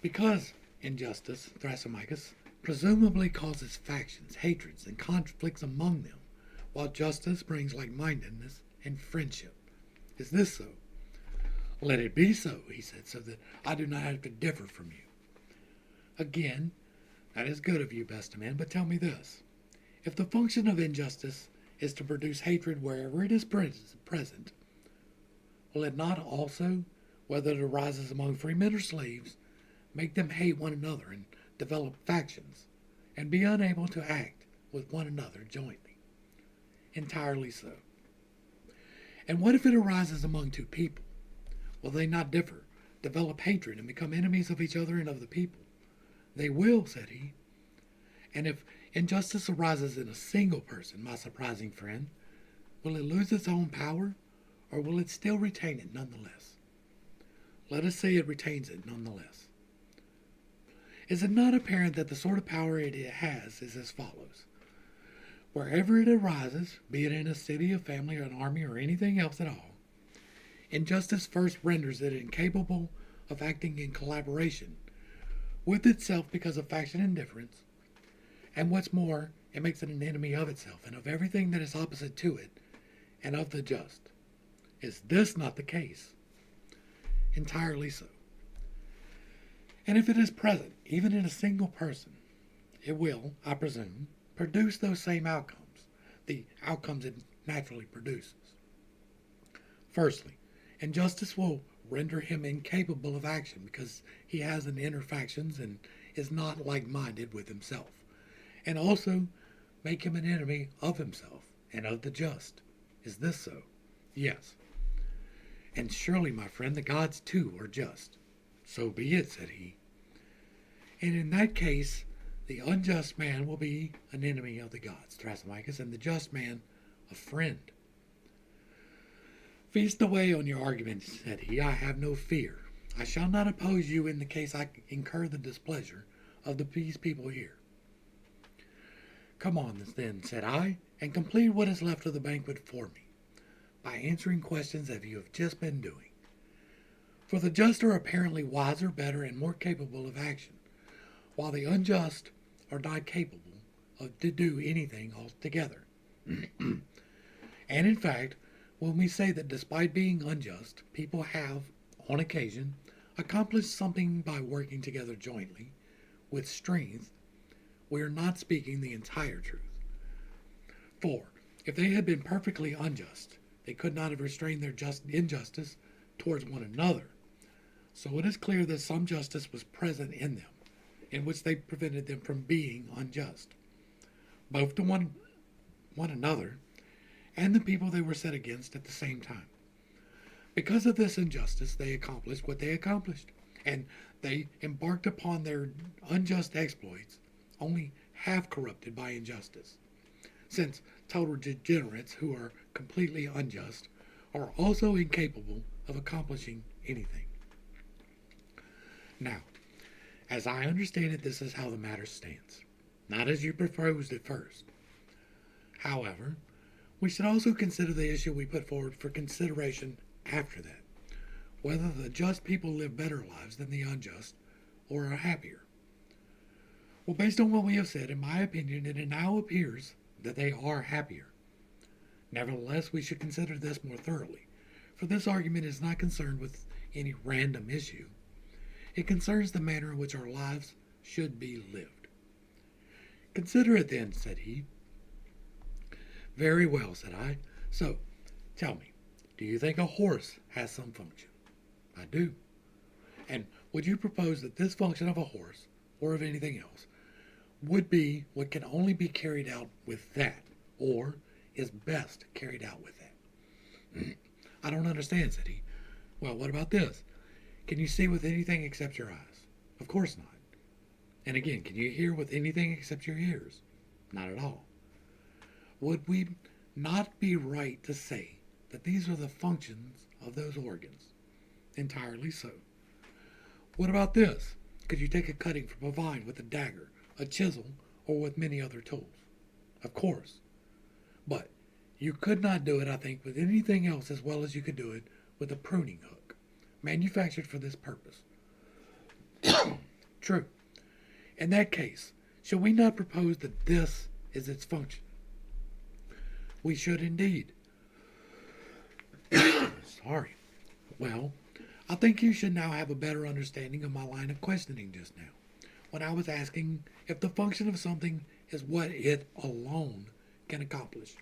Because injustice, Thrasymachus, presumably causes factions, hatreds, and conflicts among them, while justice brings like-mindedness and friendship. Is this so? Let it be so, he said, so that I do not have to differ from you. Again, that is good of you, best man, but tell me this. If the function of injustice is to produce hatred wherever it is present, will it not also, whether it arises among freemen or slaves, make them hate one another and develop factions, and be unable to act with one another jointly. Entirely so. And what if it arises among two people? Will they not differ, develop hatred, and become enemies of each other and of the people? They will, said he. And if injustice arises in a single person, my surprising friend, will it lose its own power, or will it still retain it nonetheless? Let us say it retains it nonetheless. Is it not apparent that the sort of power it has is as follows? Wherever it arises, be it in a city, a family, or an army, or anything else at all, injustice first renders it incapable of acting in collaboration with itself because of faction and difference, and what's more, it makes it an enemy of itself and of everything that is opposite to it and of the just. Is this not the case? Entirely so. And if it is present, even in a single person, it will, I presume, produce those same outcomes, the outcomes it naturally produces. Firstly, injustice will render him incapable of action because he has an inner factions and is not like-minded with himself, and also make him an enemy of himself and of the just. Is this so? Yes. And surely, my friend, the gods too are just. So be it, said he. And in that case, the unjust man will be an enemy of the gods, Thrasymachus, and the just man a friend. Feast away on your arguments, said he. I have no fear. I shall not oppose you in the case I incur the displeasure of these people here. Come on, then, said I, and complete what is left of the banquet for me, by answering questions as you have just been doing. For the just are apparently wiser, better, and more capable of action, while the unjust are not capable to do anything altogether. And in fact, when we say that despite being unjust, people have, on occasion, accomplished something by working together jointly, with strength, we are not speaking the entire truth. For, if they had been perfectly unjust, they could not have restrained their injustice towards one another. So it is clear that some justice was present in them, in which they prevented them from being unjust, both to one another and the people they were set against at the same time. Because of this injustice, they accomplished what they accomplished, and they embarked upon their unjust exploits only half corrupted by injustice, since total degenerates who are completely unjust are also incapable of accomplishing anything. Now, as I understand it, this is how the matter stands, not as you proposed at first. However, we should also consider the issue we put forward for consideration after that, whether the just people live better lives than the unjust, or are happier. Well, based on what we have said, in my opinion, it now appears that they are happier. Nevertheless, we should consider this more thoroughly, for this argument is not concerned with any random issue. It concerns the manner in which our lives should be lived. Consider it then, said he. Very well, said I. So, tell me, do you think a horse has some function? I do. And would you propose that this function of a horse, or of anything else, would be what can only be carried out with that, or is best carried out with that? I don't understand, said he. Well, what about this? Can you see with anything except your eyes? Of course not. And again, can you hear with anything except your ears? Not at all. Would we not be right to say that these are the functions of those organs? Entirely so. What about this? Could you take a cutting from a vine with a dagger, a chisel, or with many other tools? Of course. But you could not do it, I think, with anything else as well as you could do it with a pruning hook, manufactured for this purpose. True. In that case, shall we not propose that this is its function? We should indeed. Sorry. Well, I think you should now have a better understanding of my line of questioning just now, when I was asking if the function of something is what it alone can accomplish,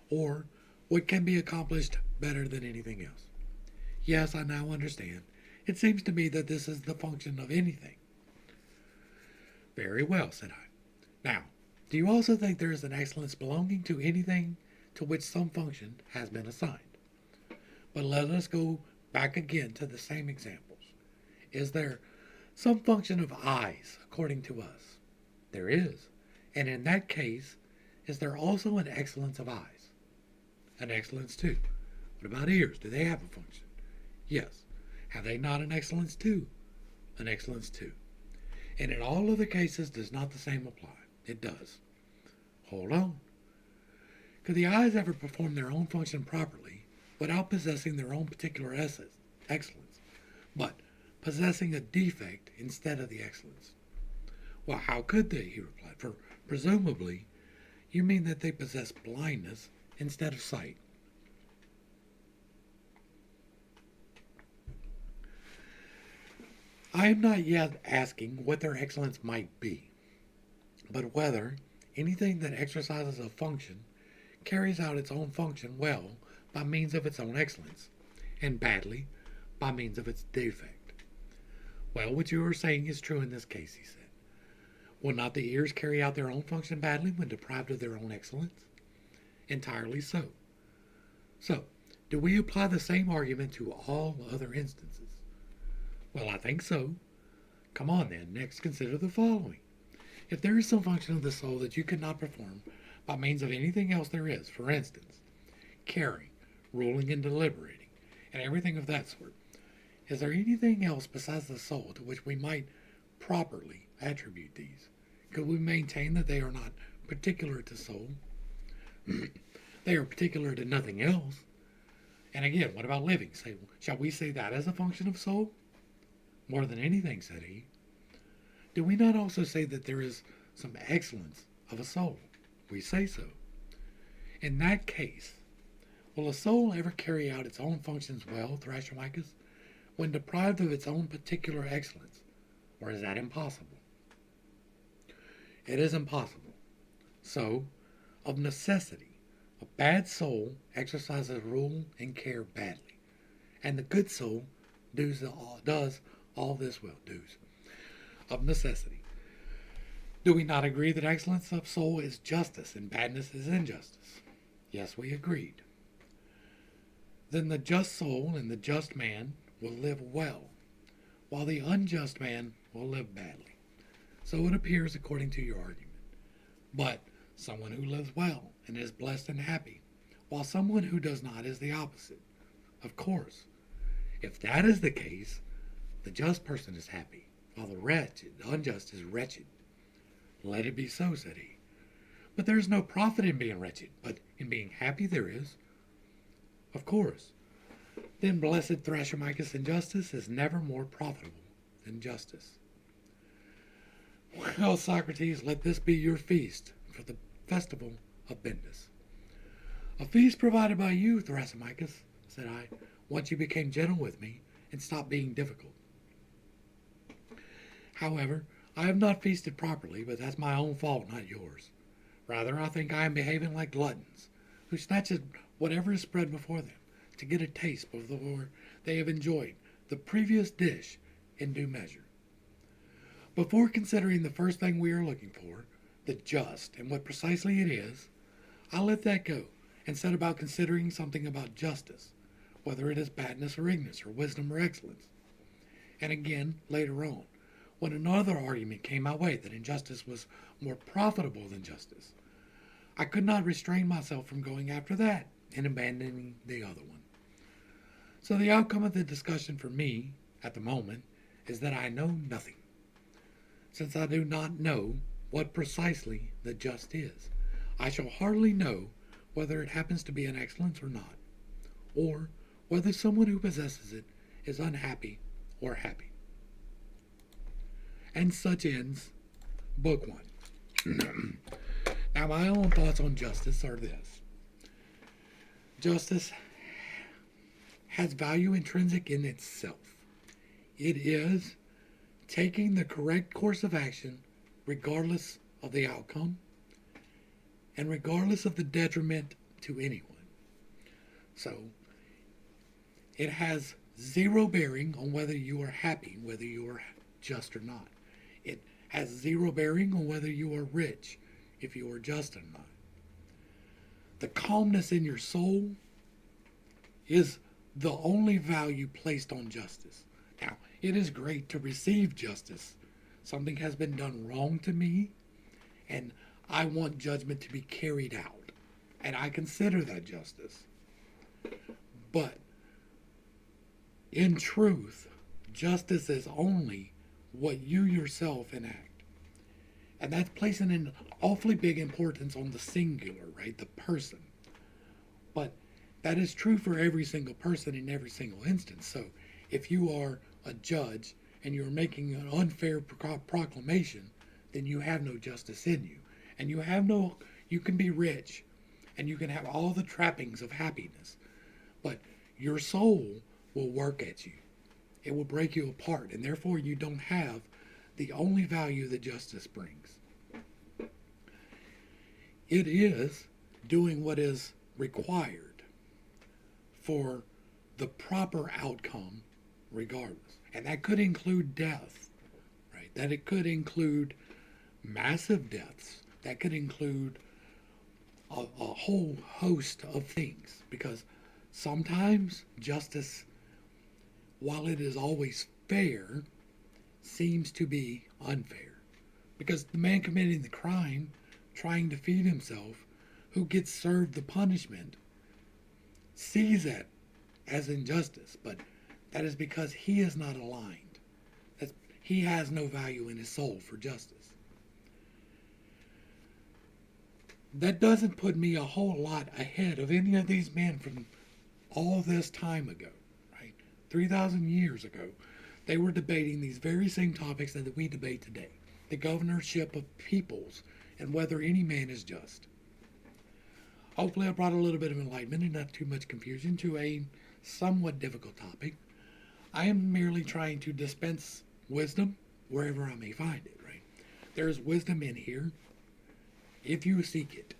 or what can be accomplished better than anything else. Yes, I now understand. It seems to me that this is the function of anything. Very well, said I. Now, Do you also think there is an excellence belonging to anything to which some function has been assigned? But let us go back again to the same examples. Is there some function of eyes according to us? There is. And in that case, is there also an excellence of eyes? An excellence too. What about ears? Do they have a function? Yes. Have they not an excellence too? An excellence too. And in all other cases, does not the same apply? It does. Hold on. Could the eyes ever perform their own function properly without possessing their own particular excellence, but possessing a defect instead of the excellence? Well, how could they? He replied. For presumably, you mean that they possess blindness instead of sight. I am not yet asking what their excellence might be, but whether anything that exercises a function carries out its own function well by means of its own excellence, and badly by means of its defect. Well, what you are saying is true in this case, he said. Will not the ears carry out their own function badly when deprived of their own excellence? Entirely so. So, do we apply the same argument to all other instances? Well, I think so. Come on then, next consider the following. If there is some function of the soul that you cannot perform by means of anything else there is, for instance, caring, ruling and deliberating, and everything of that sort, is there anything else besides the soul to which we might properly attribute these? Could we maintain that they are not particular to soul? They are particular to nothing else. And again, what about living? Shall we say that as a function of soul? More than anything, said he. Do we not also say that there is some excellence of a soul? We say so. In that case, will a soul ever carry out its own functions well, Thrashermachus, when deprived of its own particular excellence? Or is that impossible? It is impossible. So, of necessity, a bad soul exercises rule and care badly, and the good soul does all this well. Of necessity. Do we not agree that excellence of soul is justice and badness is injustice? Yes, we agreed. Then the just soul and the just man will live well, while the unjust man will live badly. So it appears according to your argument. But someone who lives well and is blessed and happy, while someone who does not is the opposite. Of course, if that is the case, the just person is happy, while the unjust is wretched. Let it be so, said he. But there is no profit in being wretched, but in being happy there is. Of course. Then blessed Thrashermachus, injustice is never more profitable than justice. Well, Socrates, let this be your feast for the festival of Bendis. A feast provided by you, Thrasymachus, said I, once you became gentle with me and stopped being difficult. However, I have not feasted properly, but that's my own fault, not yours. Rather, I think I am behaving like gluttons, who snatch at whatever is spread before them, to get a taste before they have enjoyed the previous dish in due measure. Before considering the first thing we are looking for, the just, and what precisely it is, I let that go and set about considering something about justice, whether it is badness or ignorance, or wisdom or excellence. And again, later on, when another argument came my way that injustice was more profitable than justice, I could not restrain myself from going after that and abandoning the other one. So the outcome of the discussion for me, at the moment, is that I know nothing, since I do not know what precisely the just is. I shall hardly know whether it happens to be an excellence or not, or whether someone who possesses it is unhappy or happy. And such ends Book 1. Now, my own thoughts on justice are this. Justice has value intrinsic in itself. It is taking the correct course of action regardless of the outcome and regardless of the detriment to anyone. So, it has zero bearing on whether you are happy, whether you are just or not. It has zero bearing on whether you are rich if you are just or not. The calmness in your soul is the only value placed on justice. Now, it is great to receive justice. Something has been done wrong to me, and I want judgment to be carried out. And I consider that justice. But in truth, justice is only what you yourself enact. And that's placing an awfully big importance on the singular, right? The person. But that is true for every single person in every single instance. So if you are a judge and you're making an unfair proclamation, then you have no justice in you. And you can be rich and you can have all the trappings of happiness, but your soul will work at you. It will break you apart, and therefore you don't have the only value that justice brings. It is doing what is required for the proper outcome regardless. And that could include death, right? That it could include massive deaths. That could include a whole host of things, because sometimes justice, while it is always fair, seems to be unfair. Because the man committing the crime, trying to feed himself, who gets served the punishment, sees it as injustice, but that is because he is not aligned. He has no value in his soul for justice. That doesn't put me a whole lot ahead of any of these men from all this time ago, right? 3,000 years ago, they were debating these very same topics that we debate today. The governorship of peoples and whether any man is just. Hopefully I brought a little bit of enlightenment and not too much confusion to a somewhat difficult topic. I am merely trying to dispense wisdom wherever I may find it, right? There is wisdom in here if you seek it.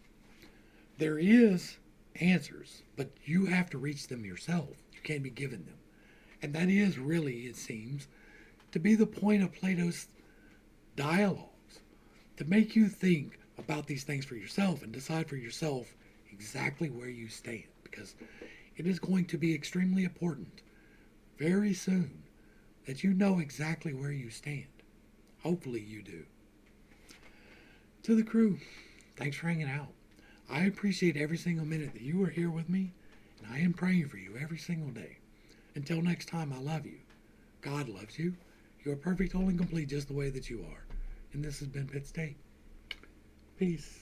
There is answers, but you have to reach them yourself. You can't be given them. And that is really, it seems, to be the point of Plato's dialogues, to make you think about these things for yourself and decide for yourself exactly where you stand, because it is going to be extremely important very soon that you know exactly where you stand. Hopefully you do. To the crew, thanks for hanging out. I appreciate every single minute that you are here with me, and I am praying for you every single day. Until next time, I love you. God loves you. You are perfect, whole, and complete just the way that you are. And this has been Pitt State. Peace.